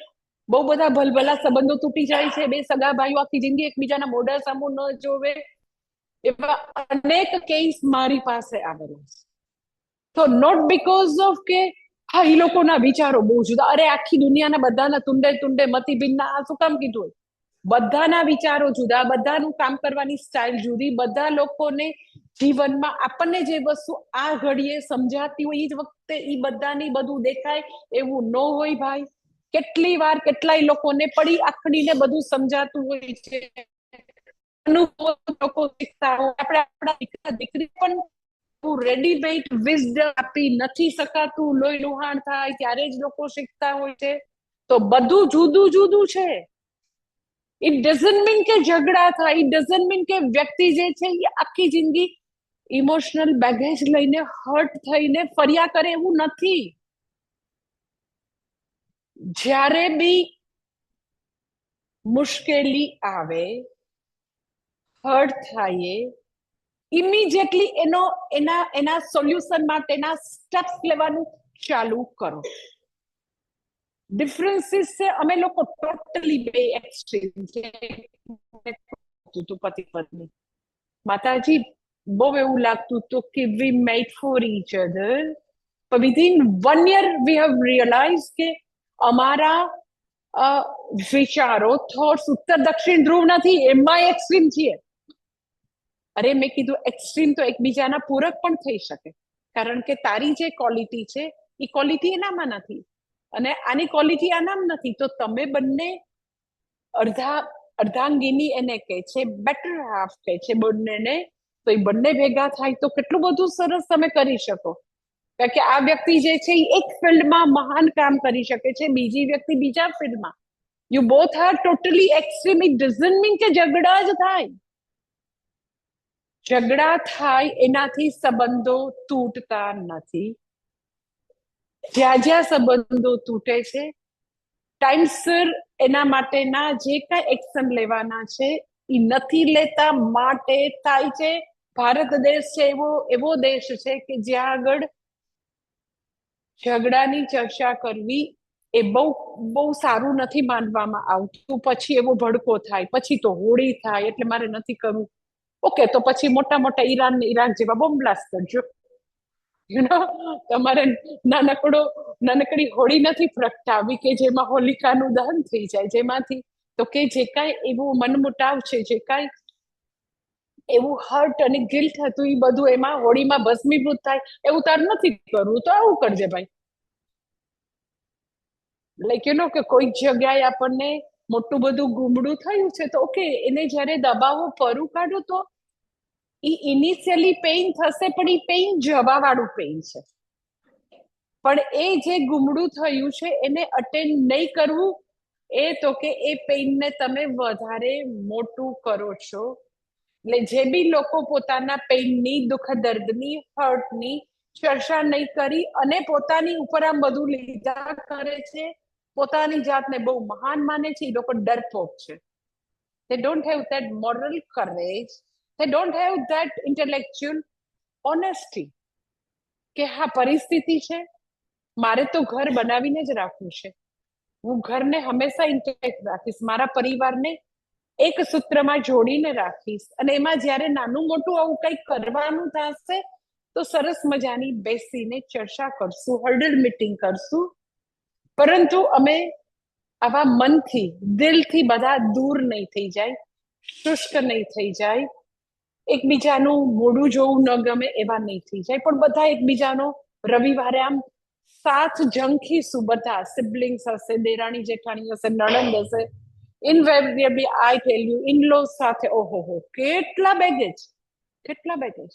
બહુ બધા ભલભલા સંબંધો તૂટી જાય છે. બે સગા ભાઈઓ આખી જિંદગી એકબીજાના મોઢા સામું ન જોવે એવા અનેક કેસ મારી પાસે આવેલા છે. તો નોટ બીકોઝ ઓફ કે હા એ લોકોના વિચારો બહુ જુદા, અરે આખી દુનિયાના બધાના તુંડે તુંડે મતી ભિન્ના આ શું કામ કીધું? બધાના વિચારો જુદા, બધાનું કામ કરવાની સ્ટાઇલ જુદી, બધા લોકોને જીવનમાં આપણને જે વસ્તુ આ ઘડીએ સમજાતી હોય એ જ વખતે એ બધાની બધું દેખાય એવું ન હોય ભાઈ. કેટલી વાર કેટલાય લોકોને પડી આખડીને બધું સમજાતું હોય છે. લોકો શીખતા હોય, આપણે આપણા દીકરા દીકરી પણ રેડીમેડ વિઝડમ આપી નથી શકાતું. લોહી લુહાણ થાય ત્યારે જ લોકો શીખતા હોય છે. તો બધું જુદું જુદું છે. ઇટ ડઝન્ટ મીન કે ઝઘડા થાય, ઇટ ડઝન્ટ મીન કે વ્યક્તિ જે છે એ આખી જિંદગી ઇમોશનલ બેગેજ લઈને હર્ટ થઈને ફર્યા કરે એવું નથી. જ્યારે બી મુશ્કેલી આવે, હર્ટ થાય, ઇમિડિયેટલી એના સોલ્યુશન માટેના સ્ટેપ્સ લેવાનું ચાલુ કરો. ડિફરન્સીસ છે. અમે લોકો ટોટલી બે એક્સટ્રીમ છે. પતિ પત્ની માતાજી બહુ એવું લાગતું હતું કે we made for each other, but within 1 year we have realized કે અમારા વિચારો થોટ્સ ઉત્તર દક્ષિણ ધ્રુવ નથી, એમાં એક્સ્ટ્રીમ છીએ. અરે મેં કીધું એક્સ્ટ્રીમ તો એકબીજાના પૂરક પણ થઈ શકે, કારણ કે તારી જે ક્વોલિટી છે એ ક્વોલિટી એનામાં નથી અને આની ક્વોલિટી આનામ નથી. તો તમે બંને અર્ધાંગીની એને કહે છે, બેટર હાફ કહે છે બંનેને. તો એ બંને ભેગા થાય તો કેટલું બધું સરસ તમે કરી શકો. કારણ કે આ વ્યક્તિ જે છે એ એક ફિલ્ડમાં મહાન કામ કરી શકે છે, બીજી વ્યક્તિ બીજા ફિલ્ડમાં. You both are totally extreme. It doesn't mean કે ઝઘડા જ થાય. ઝઘડા થાય એનાથી સંબંધો તૂટતા નથી. જ્યાં જ્યાં સંબંધો તૂટે છે ટાઈમસર એના માટેના જે કઈ એક્શન લેવાના છે એ નથી લેતા માટે થાય છે. ભારત દેશ છે એવો દેશ છે કે જ્યાં આગળ ઝઘડાની ચર્ચા કરવી એ બહુ બહુ સારું નથી માનવામાં આવતું. પછી એવો ભડકો થાય, પછી તો હોળી થાય એટલે મારે નથી કરવું. ઓકે, તો પછી મોટા મોટા ઈરાન ને ઈરાક જેવા બોમ્બ બ્લાસ્ટ કરજો. તમારે નાનકડી હોળી નથી પ્રગટાવી કે જેમાં હોલિકાનું દહન થઈ જાય, જેમાંથી તો કે જે કાંઈ એવું મનમુટાવ છે, જે કાંઈ એવું હર્ટ અને ગિલ્ટ હતું એ બધું એમાં હોળીમાં ભસ્મીભૂત થાય. એવું તાર નથી કરવું તો આવું કરજે ભાઈ. લાઈક યુ નો કે કોઈક જગ્યાએ આપણને મોટું બધું ગુમડું થયું છે તો ઓકે, એને જયારે દબાવો પરું કાઢો તો એ ઇનિશિયલી પેઇન થશે, પણ એ પેઇન જવા વાળું પેઇન છે. પણ એ જે ગુમડું થયું છે એને અટેન્ડ નહીં કરવું એ તો કે એ પેઇનને તમે વધારે મોટું કરો છો. એટલે જે બી લોકો પોતાના પેઇનની, દુઃખ દર્દની, હર્ટની ચર્ચા નહીં કરી અને પોતાની ઉપર આમ બધું લીધા કરે છે, પોતાની જાતને બહુ મહાન માને છે, એ લોકો ડરપોક છે. they don't have that moral courage, they don't have that intellectual honesty કે હા પરિસ્થિતિ છે, મારે તો ઘર બનાવીને જ રાખવું છે. હું ઘરને હંમેશા ઇન્ટેક્ટ રાખીશ, મારા પરિવારને એક સૂત્રમાં જોડીને રાખીશ. અને એમાં જ્યારે નાનું મોટું આવું કંઈક કરવાનું થશે તો સરસ મજાની બેસીને ચર્ચા કરશું, હર્ડલ મીટિંગ કરશું. પરંતુ અમે આવા મનથી, દિલથી બધા દૂર નહીં થઈ જાય, શુષ્ક નહીં થઈ જાય, એકબીજાનું મોઢું જોવું ન ગમે એવા નહીં થઈ જાય, પણ બધા એકબીજાનો રવિવારે આમ સાથ ઝંખીશું. બધા સિબ્લિંગ્સ હશે, દેરાણી જેઠાણી હશે, નણંદ હશે, ઇનવેરિયેબલી આઈ ટેલ યુ ઇનલોઝ સાથે, ઓહો કેટલા બેગેજ, કેટલા બેગેજ.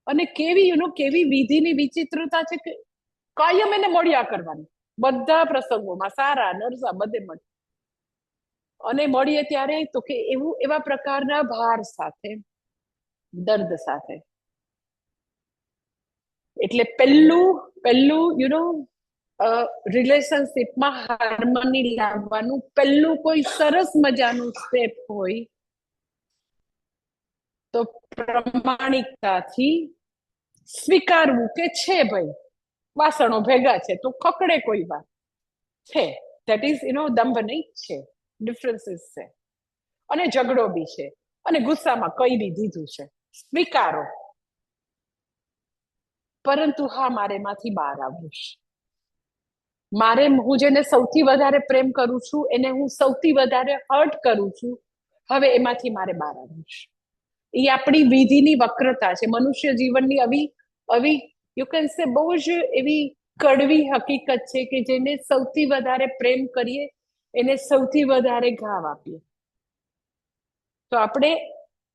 અને કેવી કેવી વિધિની વિચિત્રતા છે કે કાયમ એને મળ્યા કરવાની, બધા પ્રસંગોમાં, સારા નરસા બધે મળે. અને મળીએ ત્યારે તો કે એવા પ્રકારના ભાર સાથે, દર્દ સાથે. એટલે પહેલું રિલેશનશીપમાં હાર્મની લાવવાનું પહેલું કોઈ સરસ મજાનું સ્ટેપ હોય તો પ્રમાણિકતાથી સ્વીકારવું કે છે ભાઈ, વાસણો ભેગા છે તો ખકડે કોઈ વાર છે. ધેટ ઇઝ દંભ નહીં છે, ડિફરન્સીસ છે. અને ઝઘડો બી છે, અને ગુસ્સામાં કહી બી દીધું છે, સ્વીકારો. પરંતુ હા, મારે એમાંથી બહાર આવવું છે. મારે, હું જેને સૌથી વધારે પ્રેમ કરું છું એને હું સૌથી વધારે હર્ટ કરું છું, હવે એમાંથી મારે બહાર આવવું છે. એ આપણી વિધિની વક્રતા છે, મનુષ્ય જીવનની આવી યુ કેન સે બહુ જ એવી કડવી હકીકત છે કે જેને સૌથી વધારે પ્રેમ કરીએ એને સૌથી વધારે ઘાવ આપીએ. તો આપણે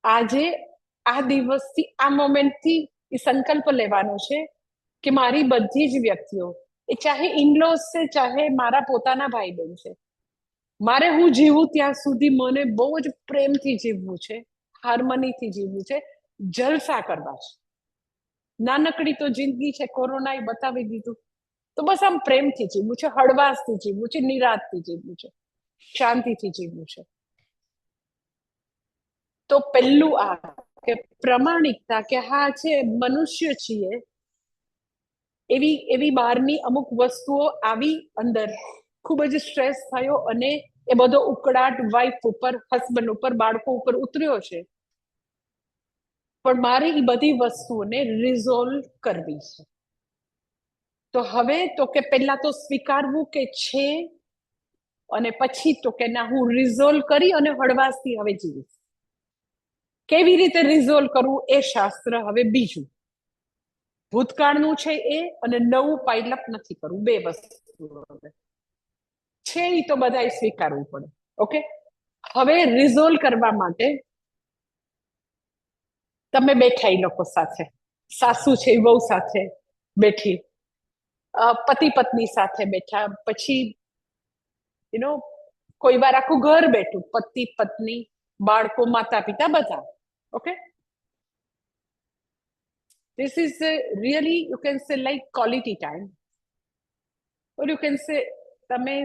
આજે આ દિવસથી, આ મોમેન્ટથી એ સંકલ્પ લેવાનો છે કે મારી બધી જ વ્યક્તિઓ, એ ચાહે ઇનલોઝ છે, ચાહે મારા પોતાના ભાઈ બહેન છે, મારે હું જીવું ત્યાં સુધી મને બહુ જ પ્રેમથી જીવવું છે, હાર્મનીથી જીવવું છે, જલસા કરવા છે. નાનકડી તો જિંદગી છે, કોરોનાએ બતાવી દીધું. તો બસ આમ પ્રેમથી જીવવું છે, હળવાશથી જીવવું છે, નિરાંતથી જીવવું છે, શાંતિથી જીવવું છે. તો પહેલું આ કે પ્રમાણિકતા, કે હા છે મનુષ્ય છીએ, એવી બહારની અમુક વસ્તુઓ આવી અંદર, ખૂબ જ સ્ટ્રેસ થયો અને એ બધો ઉકળાટ વાઈફ ઉપર, હસબન્ડ ઉપર, બાળકો ઉપર ઉતર્યો છે. પણ મારે એ બધી વસ્તુઓને રિઝોલ્વ કરવી છે. તો હવે તો કે પહેલા તો સ્વીકારવું કે છે, અને પછી તો કે ના, હું રિઝોલ્વ કરી અને હળવાશથી હવે જીવીશ. કેવી રીતે રિઝોલ્વ કરવું એ શાસ્ત્ર હવે બીજું. ભૂતકાળનું છે એ, અને નવું પાઇલઅપ નથી કરવું, બે વસ્તુ છે એ તો બધાએ સ્વીકારવું પડે. ઓકે, હવે રિઝોલ્વ કરવા માટે તમે બેઠા એ લોકો સાથે, સાસુ છે એ વહુ સાથે બેઠી, પતિ પત્ની સાથે બેઠા, પછી કોઈ વાર આખું ઘર બેઠું, પતિ પત્ની, બાળકો, માતા પિતા, બધા. Okay, this is really, you can say, like quality time, or you can say તમે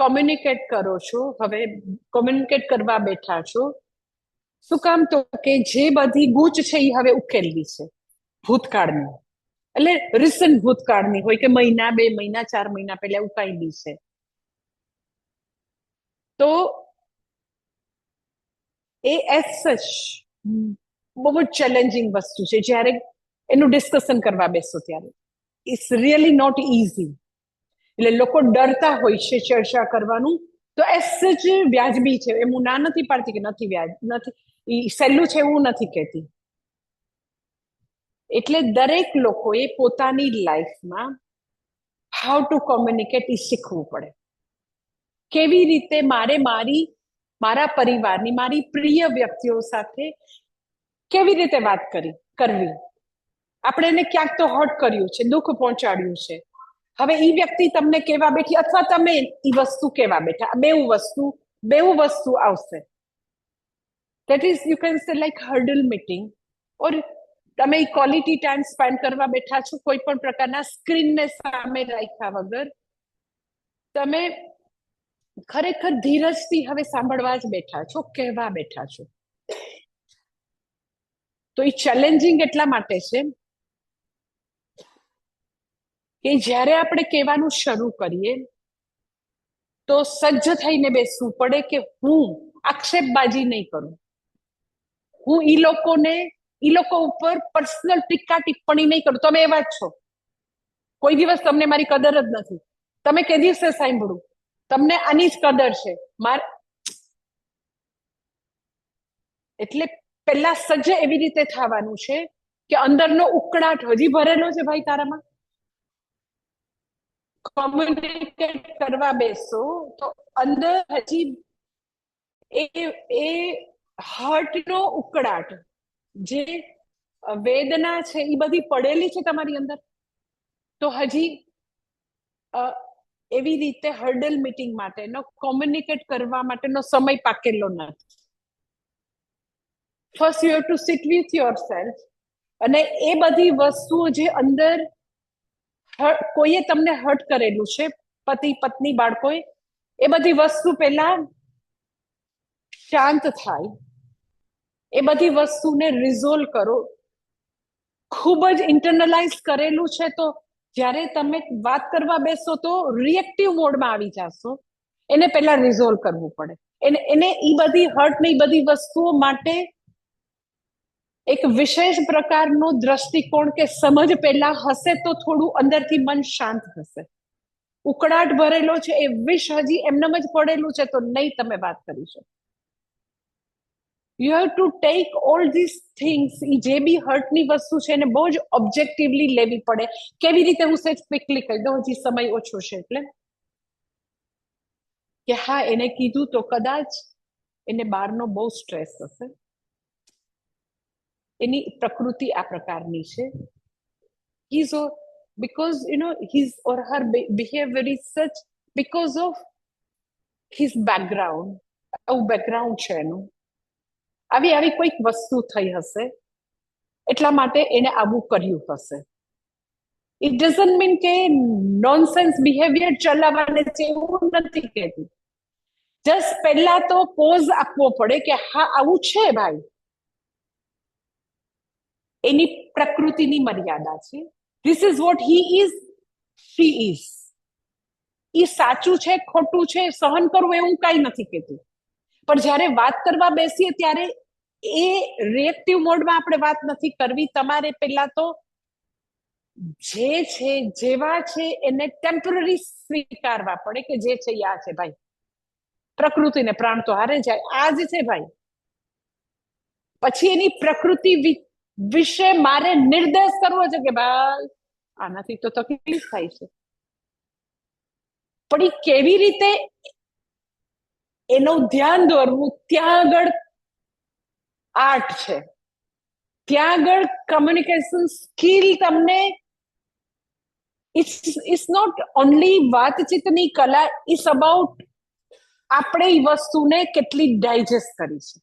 કોમ્યુનિકેટ કરો છો. હવે કોમ્યુનિકેટ કરવા બેઠા છો, શું કામ? તો કે જે બધી ગૂંચ છે એ હવે ઉકેલવી છે ભૂતકાળની, એટલે રિસન્ટ ભૂતકાળની હોય કે મહિના, 2 મહિના, 4 મહિના પહેલા ઉકાયેલી છે. તો એ એઝ સચ બહુ જ ચેલેન્જિંગ વસ્તુ છે. જ્યારે એનું ડિસ્કશન કરવા બેસો ત્યારે ઇટ્સ રિયલી નોટ ઇઝી. એટલે લોકો ડરતા હોય છે ચર્ચા કરવાનું. તો એઝ સચ વ્યાજબી છે, એમ હું ના નથી પાડતી કે નથી નથી, સહેલું છે એવું નથી કહેતી. એટલે દરેક લોકોએ પોતાની લાઈફમાં હાઉ ટુ કોમ્યુનિકેટ એ શીખવું પડે. કેવી રીતે મારે મારા પરિવારની, મારી પ્રિય વ્યક્તિઓ સાથે કેવી રીતે વાત કરવી. આપણે એને ક્યાંક તો હર્ટ કર્યું છે, દુઃખ પહોંચાડ્યું છે. હવે એ વ્યક્તિ તમને કેવા બેઠી, અથવા તમે એ વસ્તુ કેવા બેઠા, બેવું વસ્તુ આવશે. That is, you can say, like huddle meeting. Or તમે ક્વોલિટી ટાઈમ સ્પેન્ડ કરવા બેઠા છો, કોઈ પણ પ્રકારના સ્ક્રીનને સામે રાખ્યા વગર તમે ખરેખર ધીરજથી હવે સાંભળવા જ બેઠા છો, કહેવા બેઠા છો. તો એ ચેલેન્જિંગ એટલા માટે છે કે જ્યારે આપણે કહેવાનું શરૂ કરીએ તો સજ્જ થઈને બેસવું પડે કે હું આક્ષેપબાજી નહીં કરું, હું ઈ લોકો ઉપર પર્સનલ ટીકા ટિપ્પણી નહીં કરું. તમે એવા જ છો, કોઈ દિવસ તમને મારી કદર જ નથી. તમે કે દિવસે સાંભળું તમને આની જ કદર છે એટલે પેલા સજ્જ એવી રીતે થવાનું છે કે અંદરનો ઉકળાટ હજી ભરેલો છે ભાઈ તારામાં. કોમ્યુનિકેટ કરવા બેસો તો અંદર હજી એ હર્ટનો ઉકળાટ, જે વેદના છે એ બધી પડેલી છે તમારી અંદર. તો હજી એવી રીતે હર્ડલ મીટિંગ માટેનો, કોમ્યુનિકેટ કરવા માટેનો સમય પાકેલો નથી. First you have to sit with yourself. અને એ બધી વસ્તુઓ જે અંદર કોઈએ તમને હર્ટ કરેલું છે, પતિ પત્ની બાળકોએ, એ બધી વસ્તુ પહેલા શાંત થાય, એ બધી વસ્તુને રિઝોલ્વ કરો. ખૂબ જ ઇન્ટરનલાઇઝ કરેલું છે તો જ્યારે તમે વાત કરવા બેસો તો રિએક્ટિવ મોડમાં આવી જશો. એને પહેલા રિઝોલ્વ કરવું પડે. એને એ બધી હર્ટ ને એ બધી વસ્તુઓ માટે એક વિશેષ પ્રકારનો દ્રષ્ટિકોણ કે સમજ પહેલા હશે તો થોડું અંદરથી મન શાંત થશે. ઉકળાટ ભરેલો છે, એ વિષ હજી એમનેમ જ પડેલું છે તો નહીં તમે વાત કરી શકો. You have to take all this things. એ જે બી હર્ટની વસ્તુ છે એને બહુ જ ઓબ્જેક્ટિવલી લેવી પડે. કેવી રીતે હું સેજ ક્વિકલી કહી દઉં, હજી સમય ઓછો છે એટલે, કે હા એને કીધું તો કદાચ એને બહારનો બહુ સ્ટ્રેસ હશે, એની પ્રકૃતિ આ પ્રકારની છે. He's because his or her behavior is such because of his background. આવું બેકગ્રાઉન્ડ છે એનું, આવી કોઈક વસ્તુ થઈ હશે એટલા માટે એને આવું કર્યું હશે. ઇટ ડઝન્ટ મીન કે નોનસેન્સ બિહેવિયર ચલાવવાને છે એવું નથી કહેતી. જસ્ટ પહેલા તો પોઝ આપવો પડે કે હા આવું છે ભાઈ, એની પ્રકૃતિની મર્યાદા છે. This is what he is, she is. એ સાચું છે ખોટું છે સહન કરવું એવું કઈ નથી કહેતું. પણ જ્યારે વાત કરવા બેસીએ ત્યારે એ રિએક્ટિવ મોડમાં આપણે વાત નથી કરવી. તમારે પહેલા તો જે છે જેવા છે એને ટેમ્પરરી સ્વીકારવા પડે કે જે છે આ છે ભાઈ. પ્રકૃતિને પ્રાણ તો હારે જાય, આ જ છે ભાઈ. પછી એની પ્રકૃતિ વિશે મારે નિર્દેશ કરવો છે કે ભાઈ આનાથી તો તકલીફ થાય છે. પણ એ કેવી રીતે એનું ધ્યાન દોરવું, ત્યાં આગળ આર્ટ છે. ત્યાં આગળ કમ્યુનિકેશન સ્કિલ તમને, ઇટ્સ નોટ ઓનલી વાતચીતની કલા, ઇટ્સ અબાઉટ આપણે એ વસ્તુને કેટલી ડાયજેસ્ટ કરી છે.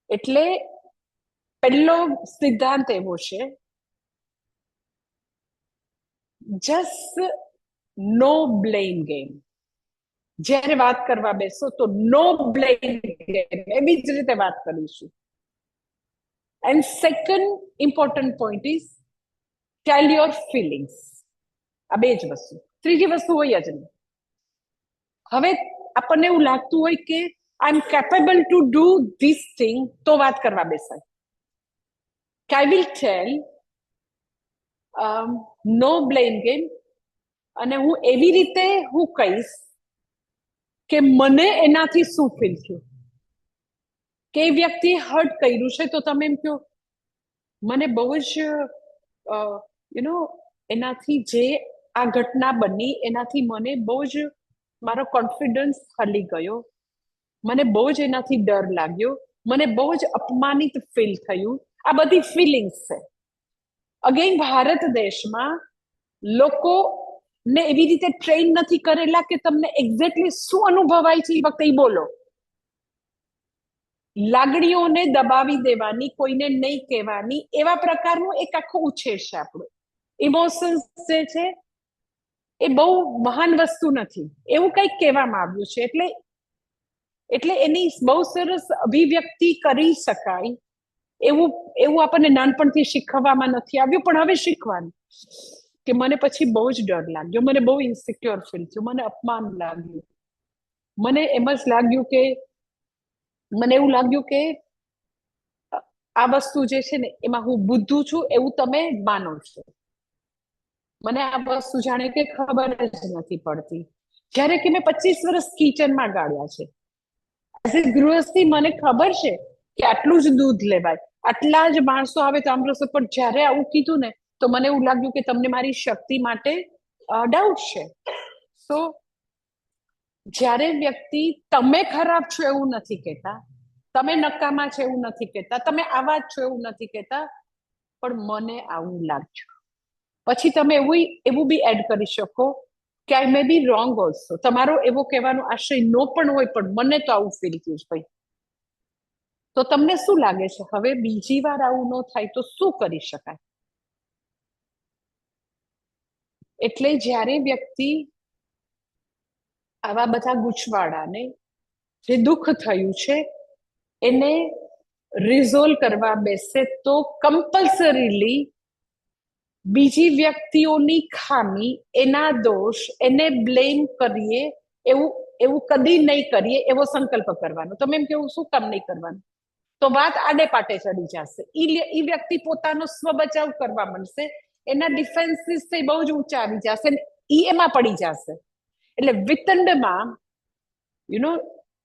એટલે પહેલો સિદ્ધાંત એવો છે, જસ્ટ નો બ્લેમ ગેમ. જ્યારે વાત કરવા બેસો તો નો બ્લેમ ગેમ, એવી જ રીતે વાત કરીશું. And second important point is tell your feelings. આ બે જ વસ્તુ, ત્રીજી વસ્તુ હોય જ નહીં. હવે આપણને એવું લાગતું હોય કે I am capable to do this thing, તો વાત કરવા બેસાય. I will tell no blame game. અને હું એવી રીતે હું કહીશ કે મને એનાથી શું ફીલ થયું. કે વ્યક્તિ હર્ટ કર્યું છે તો તમે એમ કહો મને બહુ જ એનાથી જે આ ઘટના બની એનાથી મને બહુ જ મારો કોન્ફિડન્સ હલી ગયો, મને બહુ જ એનાથી ડર લાગ્યો, મને બહુ જ અપમાનિત ફીલ થયું. આ બધી ફિલિંગ્સ છે. અગેન ભારત દેશમાં લોકો ને એવી રીતે ટ્રેન નથી કરેલા કે તમને એક્ઝેક્ટલી શું અનુભવાય છે એ વખતે બોલો. લાગણીઓને દબાવી દેવાની, કોઈને નહીં કહેવાની, એવા પ્રકારનું એક આખું ઉછેર છે આપણો. ઇમોશન્સ જે છે એ બહુ મહાન વસ્તુ નથી એવું કંઈક કહેવામાં આવ્યું છે. એટલે એની બહુ સરસ અભિવ્યક્તિ કરી શકાય એવું એવું આપણને નાનપણથી શીખવવામાં નથી આવ્યું, પણ હવે શીખવાનું કે મને પછી બહુ જ ડર લાગ્યો, મને બહુ ઇન્સિક્યોર ફીલ થયું, મને અપમાન લાગ્યું, મને એમ જ લાગ્યું કે મને એવું લાગ્યું કે આ વસ્તુ જે છે ને એમાં હું બુદ્ધુ છું એવું તમે માનો છો. મને આ વસ્તુ જાણે કે ખબર જ નથી પડતી. જ્યારે કે મેં 25 વર્ષ કિચનમાં ગાળ્યા છે એઝ એ ગૃહસ્થી, મને ખબર છે કે આટલું જ દૂધ લેવાય, આટલા જ માણસો આવે તો આમ રસો, પણ જ્યારે આવું કીધું ને તો મને એવું લાગ્યું કે તમને મારી શક્તિ માટે ડાઉટ છે. સો જ્યારે વ્યક્તિ તમે ખરાબ છો એવું નથી કહેતા, તમે નકામા છો એવું નથી કહેતા, તમે આવા જ છો એવું નથી કહેતા, પણ મને આવું લાગ્યું. પછી તમે એવું બી એડ કરી શકો કે આઈ મે બી રોંગ ઓલ્સો. તમારો એવો કહેવાનો આશય નો પણ હોય, પણ મને તો આવું ફીલ થયું ભાઈ. તો તમને શું લાગે છે હવે બીજી વાર આવું ન થાય તો શું કરી શકાય? એટલે જ્યારે વ્યક્તિ આવા બધા ગૂંચવાડાને, જે દુઃખ થયું છે એને રિઝોલ્વ કરવા બેસે તો કમ્પલસરીલી બીજી વ્યક્તિઓની ખામી, એના દોષ, એને બ્લેમ કરીએ એવું એવું કદી નહીં કરીએ એવો સંકલ્પ કરવાનો. તમે એમ કેવું શું કામ નહીં કરવાનું? તો વાત આડે પાટે ચડી જશે. ઈ વ્યક્તિ પોતાનો સ્વ બચાવ કરવા માંડશે, એના ડિફેન્સીસ બહુ જ ઊંચા આવી જશે, ઈ એમાં પડી જશે. એટલે વિતંડમાં યુ નો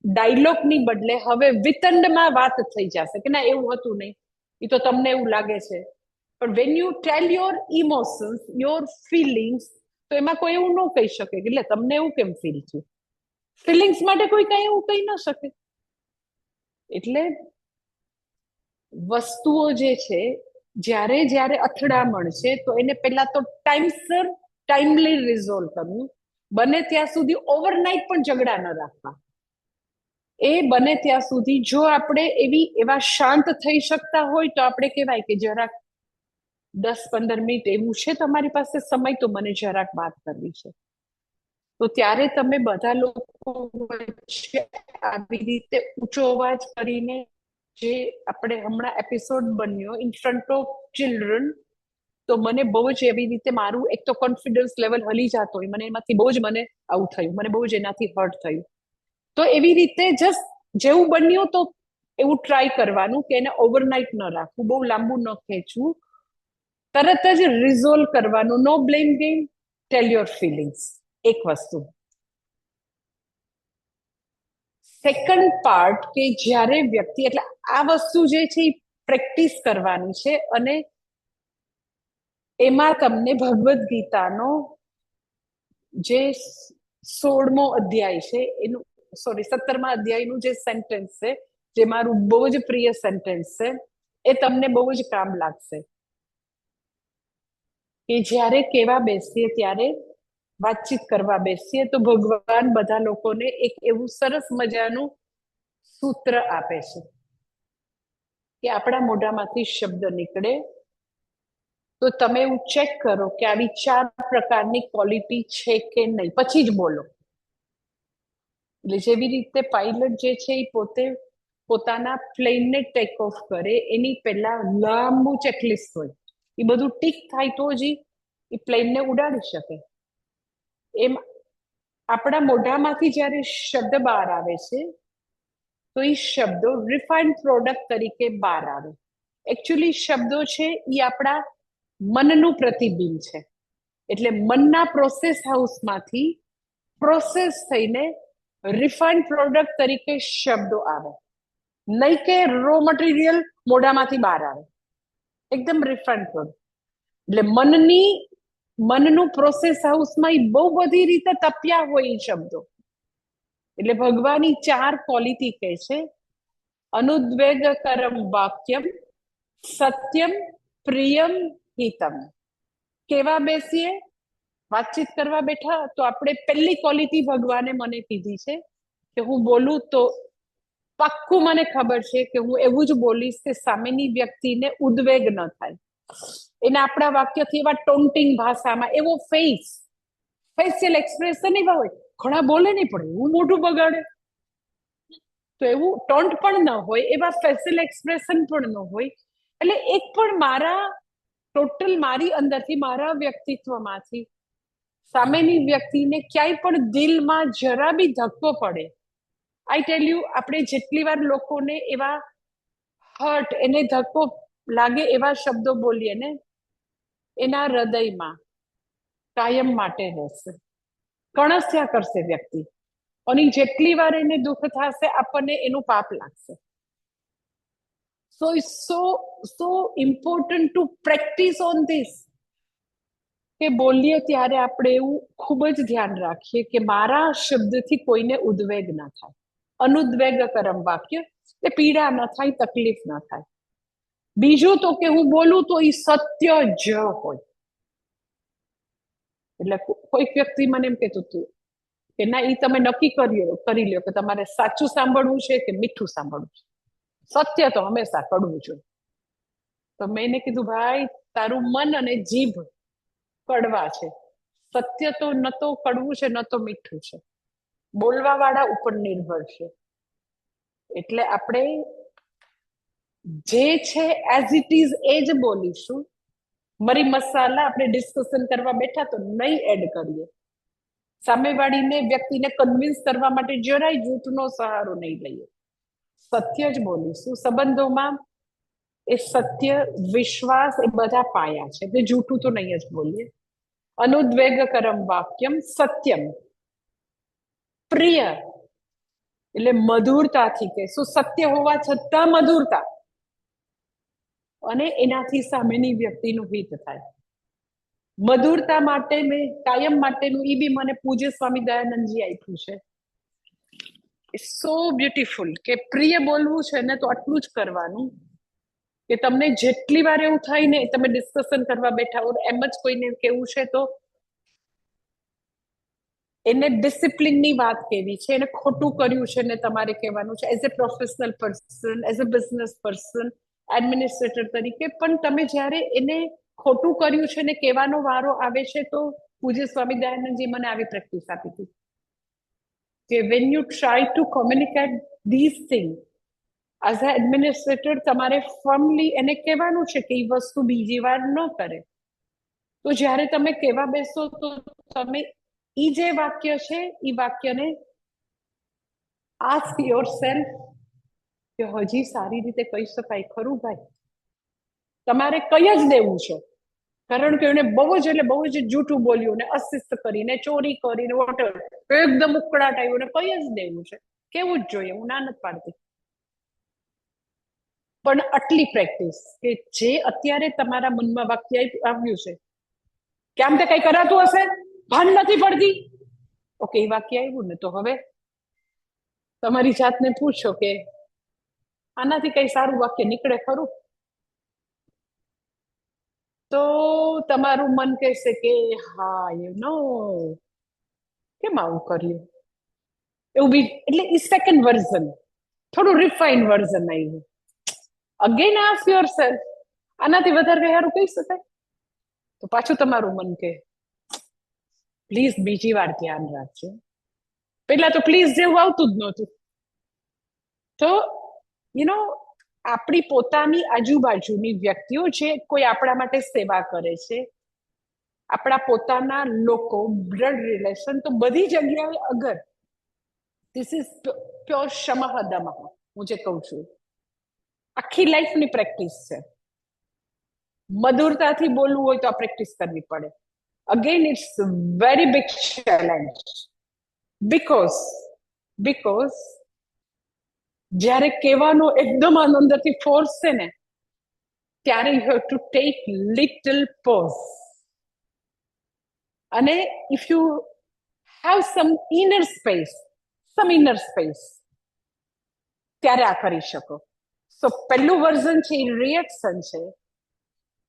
ડાયલોગની બદલે હવે વિતંડમાં વાત થઈ જશે કે ના એવું હતું નહીં, એ તો તમને એવું લાગે છે. પણ when you tell your emotions, your feelings, તો એમાં કોઈ એવું ન કહી શકે કે એટલે તમને એવું કેમ ફીલ થયું. ફિલિંગ્સ માટે કોઈ કઈ એવું કહી ન શકે. એટલે વસ્તુઓ જે છે જ્યારે જ્યારે અથડામણ છે તો એને પહેલા તો ટાઈમસર ટાઈમલી રિઝોલ્વ કરવું. બને ત્યાં સુધી ઓવરનાઇટ પણ ઝઘડા ન રાખવા. એ બને ત્યાં સુધી જો આપણે એવા શાંત થઈ શકતા હોય તો આપણે કહેવાય કે જરાક 10-15 મિનિટ એવું છે તમારી પાસે સમય, તો મને જરાક વાત કરવી છે. તો ત્યારે તમે બધા લોકો વચ્ચે આવી રીતે ઊંચો અવાજ કરીને, જે આપણે હમણાં એપિસોડ બન્યો ઇન ફ્રન્ટ ઓફ ચિલ્ડ્રન, તો મને બહુ જ એવી રીતે મારું એક તો કોન્ફિડન્સ લેવલ હલી જતો હોય, મને એમાંથી બહુ જ મને આવું થયું, મને બહુ જ એનાથી હર્ટ થયું. તો એવી રીતે જસ્ટ જેવું બન્યું તો એવું ટ્રાય કરવાનું કે એને ઓવરનાઇટ ન રાખવું, બહુ લાંબુ ન ખેંચવું, તરત જ રિઝોલ્વ કરવાનું. No blame game, tell your feelings. એક વસ્તુ. સેકન્ડ પાર્ટ કે જ્યારે વ્યક્તિ, એટલે આ વસ્તુ જે છે એ પ્રેક્ટિસ કરવાની છે, અને એમાં તમને ભગવદ્ ગીતાનો જે 16મો અધ્યાય છે એનું, સોરી 17મા અધ્યાયનું જે સેન્ટેન્સ છે, જે મારું બહુ જ પ્રિય સેન્ટેન્સ છે, એ તમને બહુ જ કામ લાગશે. કે જ્યારે કેવા બેસીએ, ત્યારે વાતચીત કરવા બેસીએ તો ભગવાન બધા લોકોને એક એવું સરસ મજાનું સૂત્ર આપે છે કે આપણા મોઢામાંથી શબ્દ નીકળે તો તમે એવું ચેક કરો કે આવી 4 પ્રકારની ક્વોલિટી છે કે નહીં, પછી જ બોલો. એટલે જેવી રીતે પાયલટ જે છે એ પોતે પોતાના પ્લેનને ટેક ઓફ કરે એની પહેલા લાંબુ ચેકલિસ્ટ હોય, એ બધું ટીક થાય તો જ એ પ્લેનને ઉડાડી શકે. એમ આપણા મોઢામાંથી જ્યારે શબ્દ બહાર આવે છે તો એ શબ્દો રિફાઇન્ડ પ્રોડક્ટ તરીકે બહાર આવે. એકચ્યુઅલી શબ્દો છે એ આપણા મનનું પ્રતિબિંબ છે. એટલે મનના પ્રોસેસ હાઉસમાંથી પ્રોસેસ થઈને રિફાઇન્ડ પ્રોડક્ટ તરીકે શબ્દો આવે, નહીં કે રો મટીરિયલ મોઢામાંથી બહાર આવે, એકદમ રિફાઇન્ડ પ્રોડક્ટ. એટલે મનનું પ્રોસેસ હાઉસમાં બહુ બધી રીતે તપ્યા હોય એ શબ્દો. એટલે ભગવાનની 4 ક્વોલિટી કહે છે: અનુદ્વેગકરમ વાક્યમ, સત્યમ, પ્રિયમ, હિતમ. કેવા બેસીએ, વાતચીત કરવા બેઠા તો આપણે પહેલી ક્વોલિટી ભગવાને મને કીધી છે કે હું બોલું તો પાક્કું મને ખબર છે કે હું એવું જ બોલીશ કે સામેની વ્યક્તિને ઉદ્વેગ ન થાય. એને આપણા વાક્યથી એવા ટોન્ટિંગ ભાષામાં એવો ફેશિયલ એક્સપ્રેશન એવા હોય, ઘણા બોલે નહીં પણ એવું મોઢું બગાડે. તો એવું ટોન્ટ પણ ન હોય, એવા ફેશિયલ એક્સપ્રેશન પણ ન હોય, એટલે એક પણ ટોટલ મારી અંદરથી, મારા વ્યક્તિત્વમાંથી સામેની વ્યક્તિને ક્યાંય પણ દિલમાં જરા બી ધક્કો પડે. આઈ ટેલ યુ, આપણે જેટલી વાર લોકોને એવા હર્ટ, એને ધક્કો લાગે એવા શબ્દો બોલીએ ને, એના હૃદયમાં કાયમ માટે રહેશે, કણસ્યા કરશે વ્યક્તિ. અને જેટલી વાર એને દુઃખ થશે, આપણને એનું પાપ લાગશે. So it's so important to practice on this, કે બોલીએ ત્યારે આપણે એવું ખૂબ જ ધ્યાન રાખીએ કે મારા શબ્દથી કોઈને ઉદ્વેગ ના થાય. અનુદ્વેગ કરમ વાક્ય, એ પીડા ન થાય, તકલીફ ના થાય. બીજું તો કે હું બોલું તો એ સત્ય જ હોય. એટલે કોઈક વ્યક્તિ મને એમ કહેતું હતું કે ના, એ તમે નક્કી કરી લ્યો કે તમારે સાચું સાંભળવું છે કે મીઠું સાંભળવું છે. સત્ય તો હંમેશા કડવું જોઈએ. તો મેં એને કીધું, ભાઈ તારું મન અને જીભ કડવા છે, સત્ય તો ન તો કડવું છે ન તો મીઠું છે, બોલવા વાળા ઉપર નિર્ભર છે. એટલે આપણે જે છે એઝ ઇટ ઇઝ એ જ બોલીશું. મરી મસાલા આપણે ડિસ્કશન કરવા બેઠા તો નહીં એડ કરીએ. સામેવાળીને વ્યક્તિને કન્વિન્સ કરવા માટે જરાય જૂઠનો સહારો નહીં લઈએ, સત્ય જ બોલીશું. સંબંધોમાં એ સત્ય, વિશ્વાસ, એ બધા પાયા છે, તે જૂઠું તો નહીં જ બોલીએ. અનુદ્વેગ કરમ વાક્યમ સત્યમ, પ્રિય એટલે મધુરતાથી કહેશું, સત્ય હોવા છતાં મધુરતા, અને એનાથી સામેની વ્યક્તિનું હિત થાય. મધુરતા માટે મેં કાયમ માટેનું એ બી મને પૂજ્ય સ્વામી દયાનંદજી આપ્યું છે. સો બ્યુટીફુલ, કે પ્રિય બોલવું છે ને તો આટલું જ કરવાનું કે તમને જેટલી વાર એવું થાય ને, તમે ડિસ્કશન કરવા બેઠા હો, એમ જ કોઈને કેવું છે તો એને ડિસિપ્લિનની વાત કેવી છે, એને ખોટું કર્યું છે ને તમારે કહેવાનું છે, as a professional person, as a business person, administrator તરીકે. પણ તમે જ્યારે એને ખોટું કર્યું છે ને કહેવાનો વારો આવે છે, તો પૂજ્ય સ્વામી દયાનંદજી મને આવી પ્રેક્ટિસ આપી હતી કે when you try to communicate this thing as a administrator, તમારે ફર્મલી એને કહેવાનું છે કે એ વસ્તુ બીજી વાર ન કરે. તો જ્યારે તમે કહેવા બેસો તો તમે ઈ જે વાક્ય છે એ વાક્યને આસ્ક યોર સેલ્ફ કે હજી સારી રીતે કહી શકાય ખરું ભાઈ? તમારે કઈ જ દેવું છે, કારણ કે એને બહુ જ એટલે બહુ જ જૂઠું બોલ્યું ને, અશિસ્ત કરીને, ચોરી કરીને, વોટર એકદમ ઉકળાટ આવ્યું ને, કઈ જ દેવું છે, કેવું જ જોઈએ. હું ના નથી પાડતી, પણ આટલી પ્રેક્ટિસ કે જે અત્યારે તમારા મનમાં વાક્ય આવ્યું છે કે આમ તે કઈ કરાતું હશે, ભાન નથી પડતી, ઓકે, એ વાક્ય આવ્યું ને, તો હવે તમારી જાતને પૂછો કે આનાથી કઈ સારું વાક્ય નીકળે ખરું? તો તમારું મન કહેશે કે હા, કેમ આવું કર્યું, એવું બી. એટલે ઈ સેકન્ડ વર્ઝન, થોડું રિફાઇન્ડ વર્ઝન આવ્યું. અગેન આસ્ક યોર સેલ્ફ, આનાથી વધારે કઈ સારું કહી શકાય? તો પાછું તમારું મન કે પ્લીઝ બીજી વાર ધ્યાન રાખજો. પેલા તો પ્લીઝ જેવું આવતું જ નહોતું. તો આપણી પોતાની આજુબાજુની વ્યક્તિઓ, જે કોઈ આપણા માટે સેવા કરે છે, આપણા પોતાના લોકો, બ્લડ રિલેશન, તો બધી જગ્યાએ અગર ધીસ ઇઝ પ્યોર શમઃ દમઃ, હું જે કહું છું આખી લાઈફની પ્રેક્ટિસ છે. મધુરતાથી બોલવું હોય તો આ પ્રેક્ટિસ કરવી પડે. Again it's very big challenge, because જ્યારે કહેવાનો એકદમ આનંદથી ફોર્સ છે ને, ત્યારે you have to take little pause. અને if you have some inner space, ત્યારે આ કરી શકો. સો પહેલું વર્ઝન છે એ રિએક્શન છે,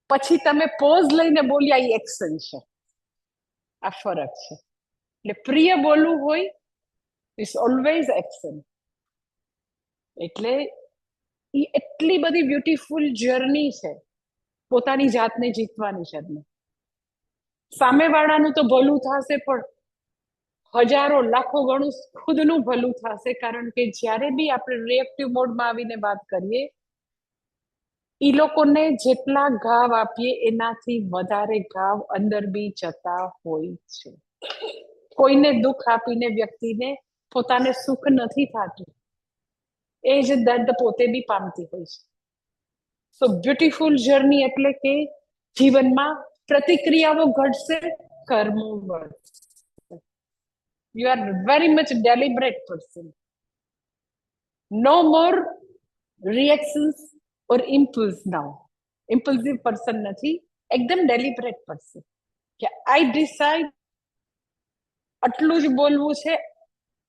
પછી તમે પોઝ લઈને બોલ્યા એ એક્શન છે. આ ફરક છે. એટલે પ્રિય બોલવું હોય ઇટ્સ ઓલવેઝ એક્શન. એટલે એ એટલી બધી બ્યુટીફુલ જર્ની છે પોતાની જાતને જીતવાની છે. સામેવાળાનું તો ભલું થશે, પણ હજારો લાખો ગણું ખુદનું ભલું થશે, કારણ કે જ્યારે બી આપણે રિએક્ટિવ મોડમાં આવીને વાત કરીએ, ઈ લોકોને જેટલા ઘાવ આપીએ એનાથી વધારે ઘાવ અંદર બી જતા હોય છે. કોઈને દુઃખ આપીને વ્યક્તિને પોતાને સુખ નથી થતું, એ જ દર્દ પોતે બી પામતી હોય છે. સો બ્યુટીફુલ જર્ની એટલે કે જીવનમાં પ્રતિક્રિયાઓ ઘટશે, કર્મો વધશે. You are very much deliberate person. No more reactions or impulse now. Impulsive person નથી, એકદમ ડેલિબરેટ પર્સન કે આઈ ડિસાઇડ આટલું જ બોલવું છે,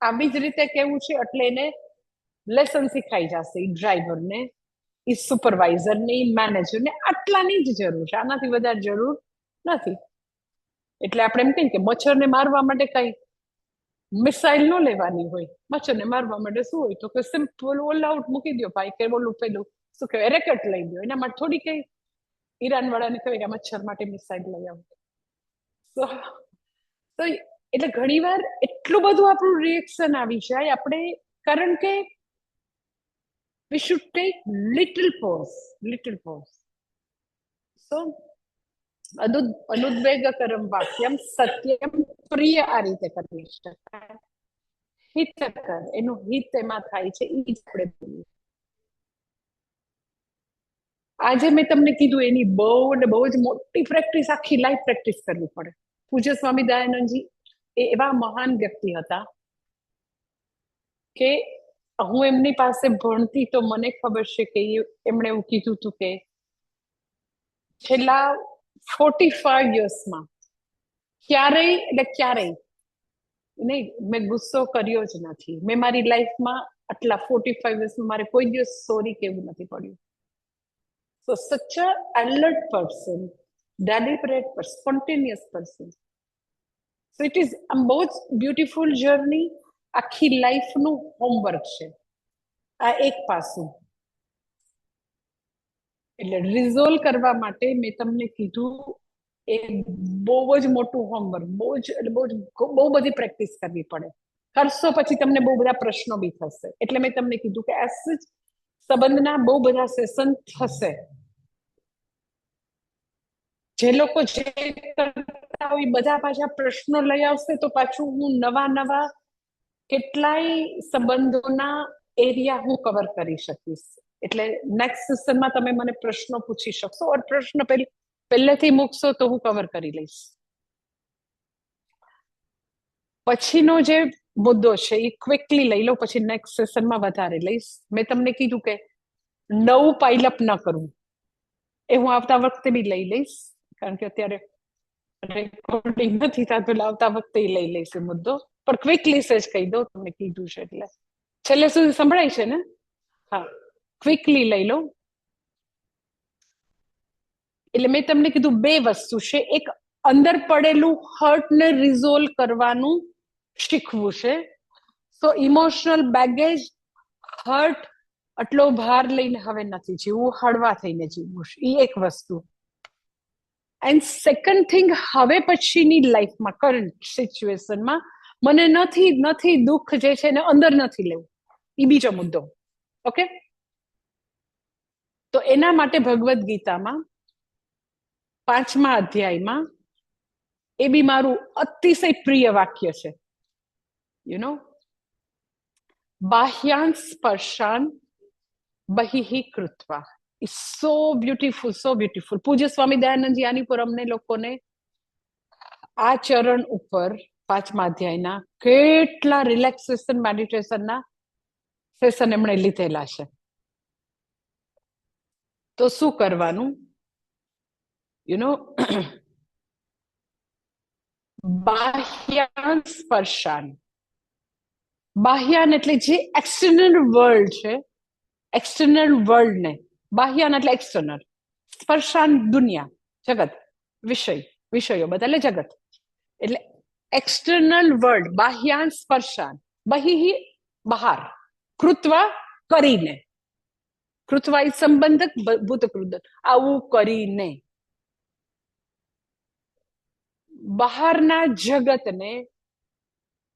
આવી જ રીતે કેવું છે, એટલે એને લેસન શીખાઈ જશે. ઈ ડ્રાઈવરને, ઈ સુપરવાઇઝરને, ઈ મેનેજરને આટલાની જ જરૂર છે, આનાથી વધારે જરૂર નથી. એટલે આપણે એમ કહીએ કે મચ્છરને મારવા માટે કઈ મિસાઇલ ન લેવાની હોય. મચ્છરને મારવા માટે શું હોય તો કે સિમ્પલ ઓલ આઉટ મૂકી દો ભાઈ, કે ઓલું પેલું શું કહેવાય રેકેટ લઈ દો. એના માટે થોડી કઈ ઈરાન વાળાને કહેવાય કે મચ્છર માટે મિસાઇલ લઈ આવો. તો એટલે ઘણી વાર એટલું બધું આપણું રિએક્શન આવી જાય આપણે, કારણ કે we should take little pause. So અનુદ્વેગકરમ વાક્યમ Satyam પ્રિય આ રીતે કરી શકાય. હિતકર, એનું હિત એમાં થાય છે, એ જ આપણે બોલીએ. આજે મેં તમને કીધું એની બહુ ને બહુ જ મોટી પ્રેક્ટિસ, આખી લાઈફ પ્રેક્ટિસ કરવી પડે. પૂજ્ય સ્વામી દયાનંદજી એ એવા મહાન વ્યક્તિ હતા કે હું એમની પાસે ભણતી તો મને ખબર છે કે એમણે એવું કીધું હતું કે છેલ્લા 45 યર્સમાં ક્યારેય નહીં, મેં ગુસ્સો કર્યો જ નથી. મેં મારી લાઈફમાં આટલા 45 યર્સમાં મારે કોઈ દિવસ સોરી કેવું નથી પડ્યું. So such a alert person, deliberate person, spontaneous person. So it is a બહુ જ બ્યુટીફુલ જર્ની, આખી લાઈફનું હોમવર્ક છે આ એક પાસું. એટલે રિઝોલ્વ કરવા માટે મેં તમને કીધું એ બહુ જ મોટું હોમવર્ક, બહુ બધી પ્રેક્ટિસ કરવી પડે. કરશો પછી તમને બહુ બધા પ્રશ્નો બી થશે. એટલે મેં તમને કીધું કે એસ જ સંબંધના બહુ બધા સેશન થશે. જે લોકો જે કરતા હોય બધા પાછા પ્રશ્નો લઈ આવશે તો પાછું હું નવા કેટલાય સંબંધોના એરિયા હું કવર કરી શકીશ. એટલે નેક્સ્ટ સેશનમાં તમે મને પ્રશ્નો પૂછી શકશો, ઓર પ્રશ્ન પહેલેથી મૂકશો તો હું કવર કરી લઈશ. પછીનો જે મુદ્દો છે એ ક્વિકલી લઈ લો, પછી નેક્સ્ટ સેશનમાં વધારે લઈશ. મેં તમને કીધું કે નવું પાઇલઅપ ન કરવું, એ હું આવતા વખતે બી લઈ લઈશ, કારણ કે અત્યારે રેકોર્ડિંગ નથી થતું, એટલે આવતા વખતે લઈ લઈશ એ મુદ્દો. પણ ક્વિકલી સેજ કહી દો, તમને કીધું છે એટલે છેલ્લે સુધી સંભળાય છે ને? હા, ક્વિકલી લઈ લો. એટલે મેં તમને કીધું બે વસ્તુ છે. એક અંદર પડેલું હર્ટને રિઝોલ્વ કરવાનું શીખવું છે. સો ઇમોશનલ બેગેજ, હર્ટ, આટલો ભાર લઈને હવે નથી જીવવું, હળવા થઈને જીવવું છે, એ એક વસ્તુ. એન્ડ સેકન્ડ થિંગ, હવે પછીની લાઈફમાં કરંટ સિચ્યુએશનમાં મને નથી દુઃખ જે છે ને અંદર નથી લેવું, એ બીજો મુદ્દો. ઓકે, તો એના માટે ભગવદ્ ગીતામાં 5મા અધ્યાયમાં એ બી મારું અતિશય પ્રિય વાક્ય છે. યુ નો, બાહ્યાન સ્પર્શાન બહિહિ કૃત્વા. It's so beautiful. પૂજ્ય સ્વામી દયાનંદજી આની પર અમને લોકોને આ ચરણ ઉપર 5મા અધ્યાયના કેટલા રિલેક્સેશન મેડિટેશનના સેશન એમણે લીધેલા છે. તો શું કરવાનું? યુ નો, બાહ્યાન સ્પર્શાન. બાહ્યાન એટલે જે એક્સટર્નલ વર્લ્ડ છે, એક્સટર્નલ વર્લ્ડ ને બાહ્યાન એટલે એક્સટર્નલ, સ્પર્શાન દુનિયા, જગત, વિષયો બધા, એટલે જગત, એટલે એક્સટર્નલ વર્લ્ડ. બાહ્યાન સ્પર્શાન, બહિ બહાર, કૃત્વા કરીને, કૃત્વા એ સંબંધક, ભૂતકૃત આવું કરીને, બહારના જગતને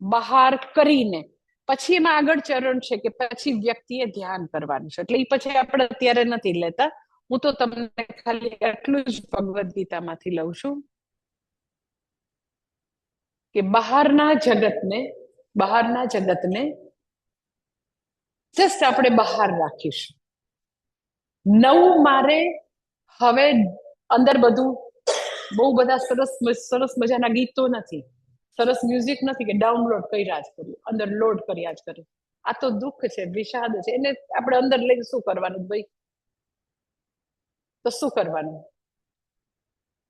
બહાર કરીને પછી એમાં આગળ ચરણ છે કે પછી વ્યક્તિએ ધ્યાન કરવાનું છે. એટલે એ પછી આપણે અત્યારે નથી લેતા. હું તો તમને ખાલી એટલું જ ભગવદ્ ગીતામાંથી લઉં છું કે બહારના જગતને જસ્ટ આપણે બહાર રાખીશું. નવું મારે હવે અંદર બધું બહુ બધા સરસ સરસ મજાના ગીતો નથી, સરસ મ્યુઝિક નથી કે ડાઉનલોડ કર્યા જ કર્યું, અંદર લોડ કર્યા જ કર્યું. આ તો દુઃખ છે, વિષાદ છે. એને આપણે અંદર લઈને શું કરવાનું ભાઈ? તો શું કરવાનું?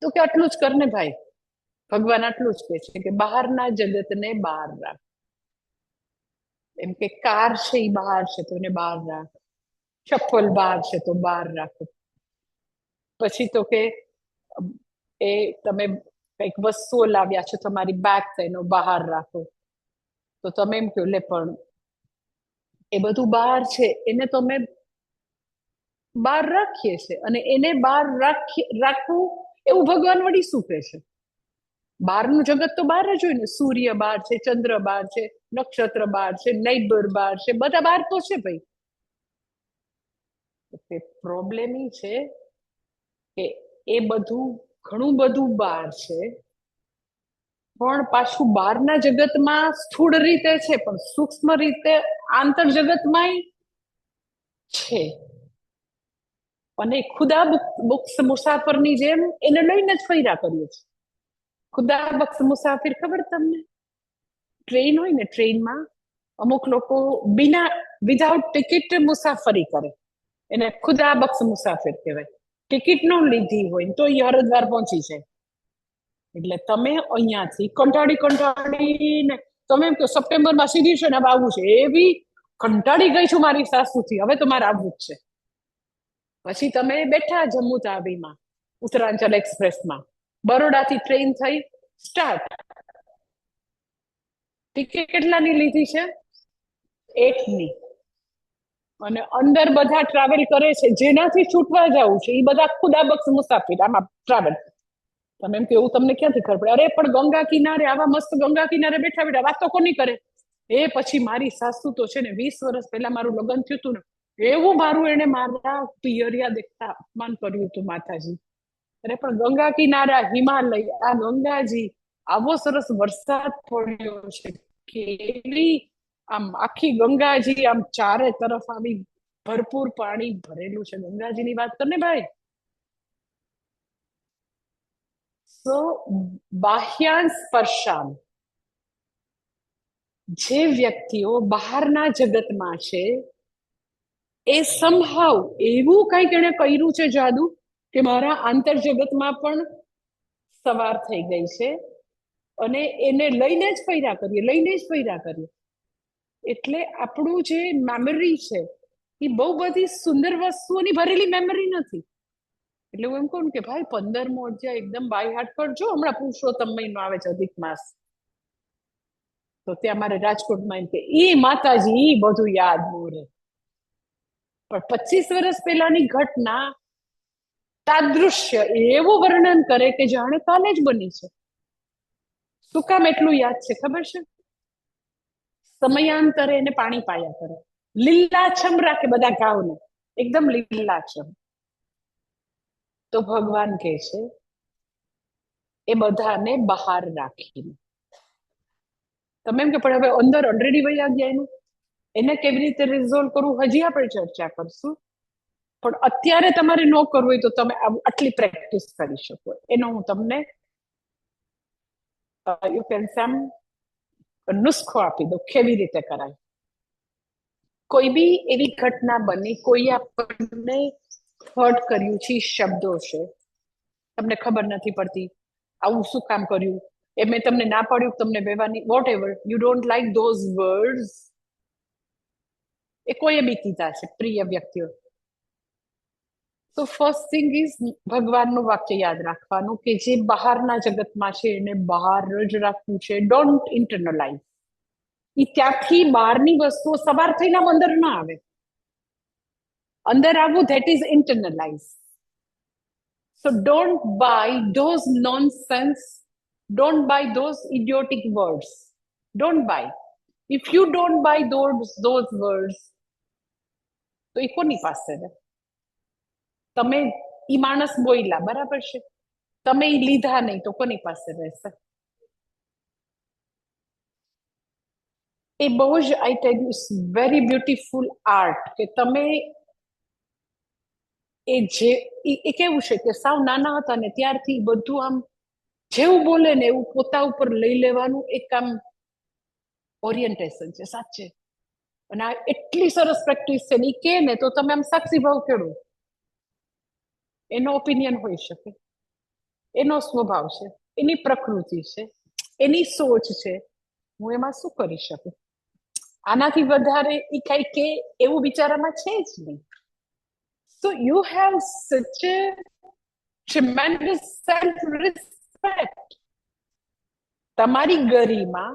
તો કે આટલું જ કર ને ભાઈ. ભગવાન આટલું જ કે છે કે બહારના જગતને બહાર રાખ. એમ કે કાર છે એ બહાર છે તો એને બહાર રાખ, ચપ્પલ બહાર છે તો બહાર રાખો. પછી તો કે એ તમે કઈક વસ્તુઓ લાવ્યા છો તમારી બેગ છે એનો બહાર રાખો. તો તમે એમ કહો લે પણ એ બધું બહાર છે એને તો અમે બહાર રાખીએ છીએ અને એને બહાર રાખવું એવું ભગવાન વળી શું કહે છે? બહારનું જગત તો બહાર જ હોય ને. સૂર્ય બહાર છે, ચંદ્ર બહાર છે, નક્ષત્ર બહાર છે, નેબર બહાર છે, બધા બહાર તો છે ભાઈ. પ્રોબ્લેમ એ છે કે એ બધું ઘણું બધું બહાર છે, પણ પાછું બહારના જગતમાં સ્થૂળ રીતે છે પણ સૂક્ષ્મ રીતે આંતર જગતમાં છે. અને ખુદા બુક્સ મુસાફરની જેમ એને લઈને જ ફર્યા કરીએ છીએ. ખુદા બખ્શ મુસાફિર ખબર તમને? ટ્રેન હોય ને, ટ્રેનમાં અમુક લોકો વિધાઉટ ટિકિટ મુસાફરી કરે, એને ખુદા બખ્શ મુસાફિર કહેવાય. ટિકિટ ન લીધી હોય તો એ હરિદ્વાર પહોંચી જાય. એટલે તમે અહીંયાથી કંટાળીને તમે એમ કહો સપ્ટેમ્બરમાં સીધી છે ને આવવું છે, એવી કંટાળી ગઈ છું મારી સાસુથી, હવે તો મારે આવવું જ છે. પછી તમે બેઠા જમ્મુ તાવીમાં ઉત્તરાંચલ એક્સપ્રેસમાં, બરોડાથી ટ્રેન થઈ સ્ટાર્ટ. ટિકિટ કેટલાની લીધી છે? 8ની. અને અંદર બધા ટ્રાવેલ કરે છે, જેનાથી છૂટવા જવું છે એ બધા ખુદાબખ્શ મુસાફિર આમાં ટ્રાવેલ. તમે એમ કે એવું તમને ક્યાંથી ખબર પડે? અરે પણ ગંગા કિનારે આવા મસ્ત ગંગા કિનારે બેઠા બેઠા વાતો કોની કરે? એ પછી મારી સાસુ તો છે ને 20 વર્ષ પહેલા મારું લગ્ન થયું હતું ને, એવું મારું એને મારા પિયરિયા દેખતા અપમાન કર્યું હતું માતાજી. અરે પણ ગંગા કિનારા, હિમાલય, આ ગંગાજી, આવો સરસ વરસાદ પડ્યો છે, કેવી આમ આખી ગંગાજી આમ ચારે તરફ આવી ભરપૂર પાણી ભરેલું છે. ગંગાજીની વાત કર ને ભાઈ. સો બાહ્યાન સ્પર્શાન, જે વ્યક્તિઓ બહારના જગતમાં છે એ સમહાવ એવું કંઈક એને કર્યું છે જાદુ કે મારા આંતર જગતમાં પણ સવાર થઈ ગઈ છે અને એને લઈને જ ફર્યા કરીએ. એટલે આપણું જે મેમરી છે એ બહુ બધી સુંદર વસ્તુઓની ભરેલી મેમરી નથી. એટલે હું એમ કહું કે ભાઈ 15મો અધ્યાય એકદમ બાય હાર્ટ કરજો. હમણાં પુરુષોત્તમ મહિનો આવે છે, અધિક માસ, તો ત્યાં મારે રાજકોટમાં એમ કે ઈ માતાજી ઈ બધું યાદ ન રહે, પણ 25 વર્ષ પહેલાની ઘટના તાદૃશ્ય એવું વર્ણન કરે કે જાણે કાલે જ બની છે. શું કામ એટલું યાદ છે ખબર છે? સમયાંતરે એને પાણી પાયા કરે, લીલાછમ રાખે બધા ઘાવને, એકદમ લીલાછમ. તો ભગવાન કહે છે એ બધાને બહાર રાખીને. તમે એમ કે પણ હવે અંદર ઓલરેડી વયા ગયા એનું, એને કેવી રીતે રિઝોલ્વ કરવું હજી આપણે ચર્ચા કરશું. પણ અત્યારે તમારે ન કરવું હોય તો તમે આટલી પ્રેક્ટિસ કરી શકો. એનો હું તમને યુ કેન સમ નુસ્ખો આપી દો કેવી રીતે કરાય. કોઈ બી એવી ઘટના બની, કોઈ આપણને હર્ટ કર્યું છે, શબ્દો છે, તમને ખબર નથી પડતી આવું શું કામ કર્યું, એ મેં તમને ના પાડ્યું તમને બેવાની, whatever you don't like those words, એ કોઈએ બી કીધા છે પ્રિય વ્યક્તિઓ. તો ફર્સ્ટ થિંગ ઇઝ ભગવાનનું વાક્ય યાદ રાખવાનું કે જે બહારના જગતમાં છે એને બહાર જ રાખવું છે. ડોન્ટ ઇન્ટરનલાઇઝ. એ ત્યાંથી બહારની વસ્તુઓ સવાર થઈને અંદર ના આવે. અંદર આવવું that is internalize. So don't buy those nonsense, don't buy those idiotic words. Don't buy. If you don't buy those words, તો એ કોની પાસે રહે? તમે ઈ માણસ બોલ્યા બરાબર છે, તમે ઈ લીધા નહીં તો કોની પાસે રહેશે? એ બહુ જ I tell you very beautiful art કે તમે એ જે એ કેવું છે કે સાવ નાના હતા ને ત્યારથી બધું આમ જેવું બોલે ને એવું પોતા ઉપર લઈ લેવાનું એક આમ ઓરિએન્ટેશન છે સાચે. અને આ એટલી સરસ પ્રેક્ટિસ છે ને ઈ કે ને તો તમે આમ સાક્ષી ભાવ ખેડો. એનો ઓપિનિયન હોઈ શકે, એનો સ્વભાવ છે, એની પ્રકૃતિ છે, એની સોચ છે, હું એમાં શું કરી શકું? આનાથી વધારે ઈ કઈ કે એવું બિચારામાં છે જ નહીં. So you have such a tremendous self-respect. તમારી ગરિમા,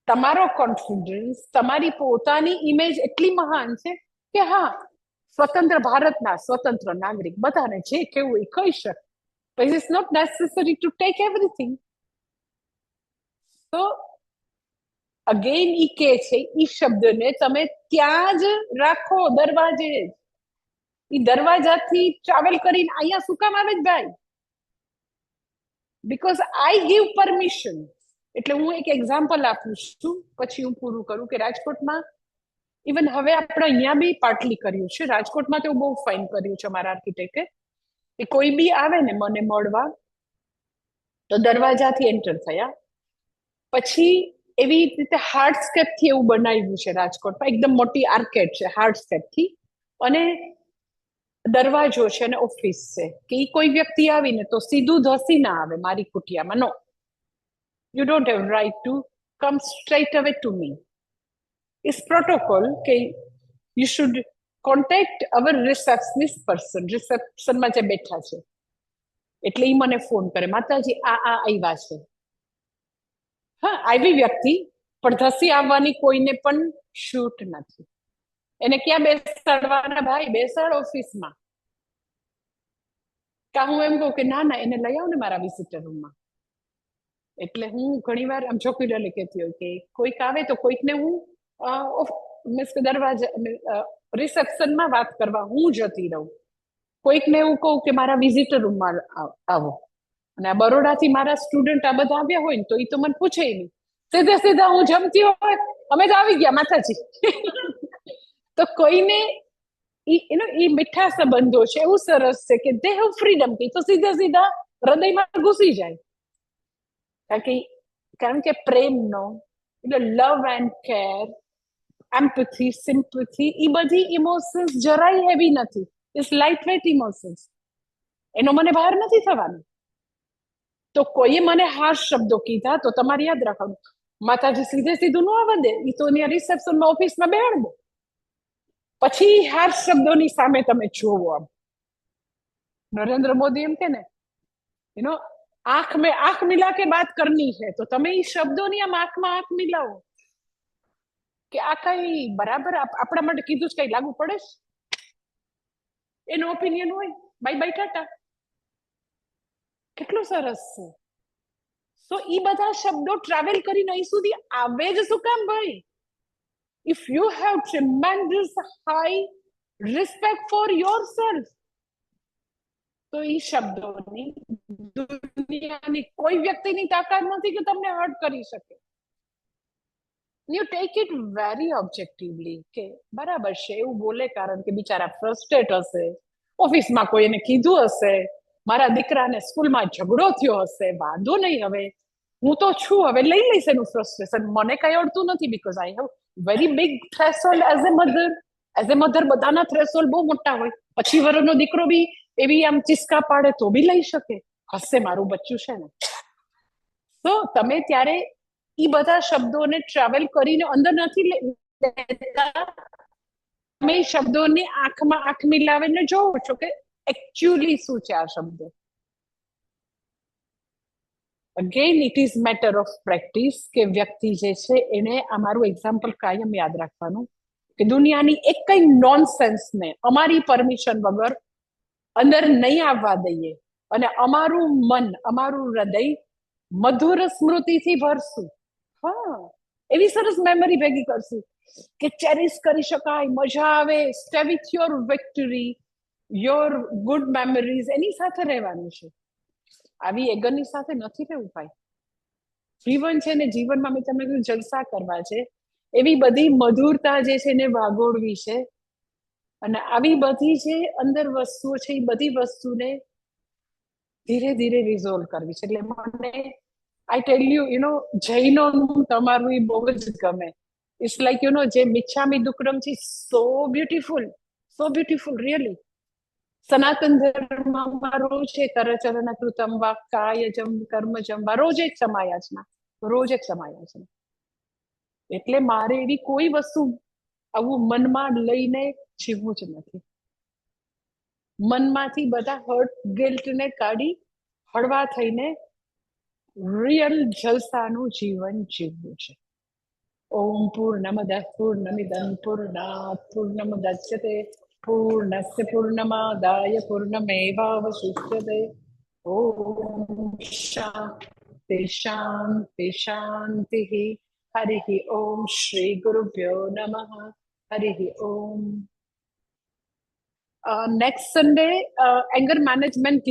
તમારો કોન્ફિડન્સ, તમારી પોતાની ઇમેજ એટલી મહાન છે કે હા, સ્વતંત્ર ભારતના સ્વતંત્ર નાગરિક બધાને જે કેવું એ કહી શકે. But it's not necessary to take everything. So again ઈ કે છે ઈ શબ્દને તમે ત્યાં જ રાખો, દરવાજે જ. ઈ દરવાજાથી ટ્રાવેલ કરીને અહીંયા શું કામ આવે જ ભાઈ? Because I give permission. એટલે હું એક એક્ઝામ્પલ આપું છું, પછી હું પૂરું કરું કે રાજકોટમાં ઇવન હવે આપણે અહીંયા બી પાર્ટલી કર્યું છે. રાજકોટમાં તો બહુ ફાઇન કર્યું છે મારા આર્કિટેક્ટે કે કોઈ બી આવે ને મને મળવા તો દરવાજાથી એન્ટર થયા, પછી એવી રીતે હાર્ડસ્કેપ થી એવું બનાવ્યું છે રાજકોટમાં, એકદમ મોટી આર્કેડ છે હાર્ડસ્કેપ થી, અને દરવાજો છે અને ઓફિસ છે કે ઈ કોઈ વ્યક્તિ આવીને તો સીધું ધસી ના આવે મારી કુટિયામાં. No, you don't have right to come straight away to me. It's protocol કે you should contact our receptionist person, રિસેપ્શનમાં જે બેઠા છે. એટલે ઈ મને ફોન કરે, માતાજી આ આવ્યા છે. હા, આવી વ્યક્તિ પણ ધસી આવવાની કોઈને પણ છૂટ નથી. એને ક્યાં બેસાડવાના ભાઈ? બેસાડ ઓફિસમાં. કા હું એમ કહું કે ના ના એને લઈ આવ ને મારા વિઝિટર રૂમમાં. એટલે હું ઘણી વાર આમ જોકીડલી કહેતી હોય કે કોઈક આવે તો કોઈકને હું મીન્સ કે દરવાજા રિસેપ્શનમાં વાત કરવા હું જતી રહું. કોઈકને એવું કહું કે મારા વિઝિટર રૂમમાં આવો. અને આ બરોડાથી મારા સ્ટુડન્ટ આ બધા આવ્યા હોય ને તો એ તો મને પૂછે નહીં, સીધે સીધા હું જમતી હોય અમે તો આવી ગયા માતાજી. તો કોઈને ઈ મીઠા સંબંધો છે, એવું સરસ છે કે દે હેવ ફ્રીડમ થી તો સીધા સીધા હૃદયમાં ઘૂસી જાય. કારણ કે પ્રેમનો એટલે love and care, empathy, sympathy, એ બધી ઇમોશન્સ જરાય હેવી નથી. It's light weight emotions. એનો મને બહાર નથી થવાનો. તો કોઈએ મને હાર્શ શબ્દો કીધા તો તમારે યાદ રાખવાનું, માતાજી સીધે સીધું ન આવવા દે, એ તો ત્યાં રિસેપ્શનમાં ઓફિસમાં બેહાડ દે. પછી હાર્શ શબ્દોની સામે તમે જોવો. આમ નરેન્દ્ર મોદી એમ કે ને, યુ નો આંખ મિલા કે બાત કરની છે, તો તમે એ શબ્દોની આમ આંખમાં આંખ મિલાવો કે આ કઈ બરાબર આપણા માટે કીધું જ કઈ લાગુ પડે છે? એનો ઓપિનિયન હોય, બાય બાય ટાટા. કેટલું સરસ છે. તો એ બધા શબ્દો ટ્રાવેલ કરીને અહીં સુધી આવે જ શું કામ ભાઈ? If you have tremendous high respect four yourself, તો એ શબ્દોની દુનિયાની કોઈ વ્યક્તિની તાકાત નથી કે તમને હર્ટ કરી શકે. You take it very objectively કે બરાબર છે, એવું બોલે કારણ કે બિચારા ફ્રસ્ટ્રેટ હશે, ઓફિસમાં કોઈ એને કીધું હશે, મારા દીકરાને સ્કૂલમાં ઝઘડો થયો હશે, વાંધો નહીં, હવે હું તો છું, હવે લઈ લઈશ એનું ફ્રસ્ટ્રેશન. મને કઈ અડતું નથી because I have very big threshold as a mother. As a mother બધાના થ્રેશોલ્ડ બહુ મોટા હોય. 25 વર્ષનો દીકરો બી એવી આમ ચિસ્કા પાડે તો બી લઈ શકે, હશે મારું બચ્ચું છે ને. તો તમે ત્યારે ઈ બધા શબ્દોને ટ્રાવેલ કરીને અંદર નથી લેતા, તમે શબ્દોને આંખમાં આંખ મિલાવીને જોવો છો કે એકચ્યુઅલી શું છે આ શબ્દો. Again it is matter of practice કે વ્યક્તિ જે છે એને અમારું એક્ઝામ્પલ કાયમ યાદ રાખવાનું કે દુનિયાની એક કઈ નોનસેન્સને અમારી પરમિશન વગર અંદર નહીં આવવા દઈએ, અને અમારું મન, અમારું હૃદય મધુર સ્મૃતિથી ભરશું. હા, એવી સરસ મેમરી ભેગી કરશું કે ચેરિશ કરી શકાય, મજા આવે, stay with your victory, your good memories, એની સાથે રહેવાનું છે. આવી એગરની સાથે નથી રહેવું ભાઈ. જીવન છે ને જીવનમાં મેં તમને કીધું જલસા કરવા છે, એવી બધી મધુરતા જે છે એને વાગોળવી છે. અને આવી બધી જે અંદર વસ્તુઓ છે એ બધી વસ્તુને ધીરે ધીરે રિઝોલ્વ કરવી છે. એટલે મને આઈ ટેલ યુ જૈનોનું તમારું એ બહુ જ ગમે. ઇટ્સ લાઈક જે મિચ્છામી દુક્કડમ છે, સો બ્યુટીફુલ રિયલી. સનાતન ધર્મમાં રોજ છે કરચરણ કૃતમ વા કાયજમ કર્મજમ વા રોજ એક સમાયાચના, રોજ એક સમાયાચના. એટલે મારે એવી કોઈ વસ્તુ આવું મનમાં લઈને જીવવું જ નથી. મનમાંથી બધા હર્ટ ગિલ્ટને કાઢી હળવા થઈને રિયલ જલસાનું જીવન જીવવું છે. ઓમ પૂર્ણમદ પૂર્ણમિદં પૂર્ણાત પૂર્ણમુદચ્યતે પૂર્ણસ્ય પૂર્ણમાદાય પૂર્ણમેવાવશિષ્યતે. ઓમ શાંતિ શાંતિ શાંતિ. હરિ ઓમ શ્રી ગુરુભ્યો નમઃ. હરિ ઓમ. Next Sunday anger management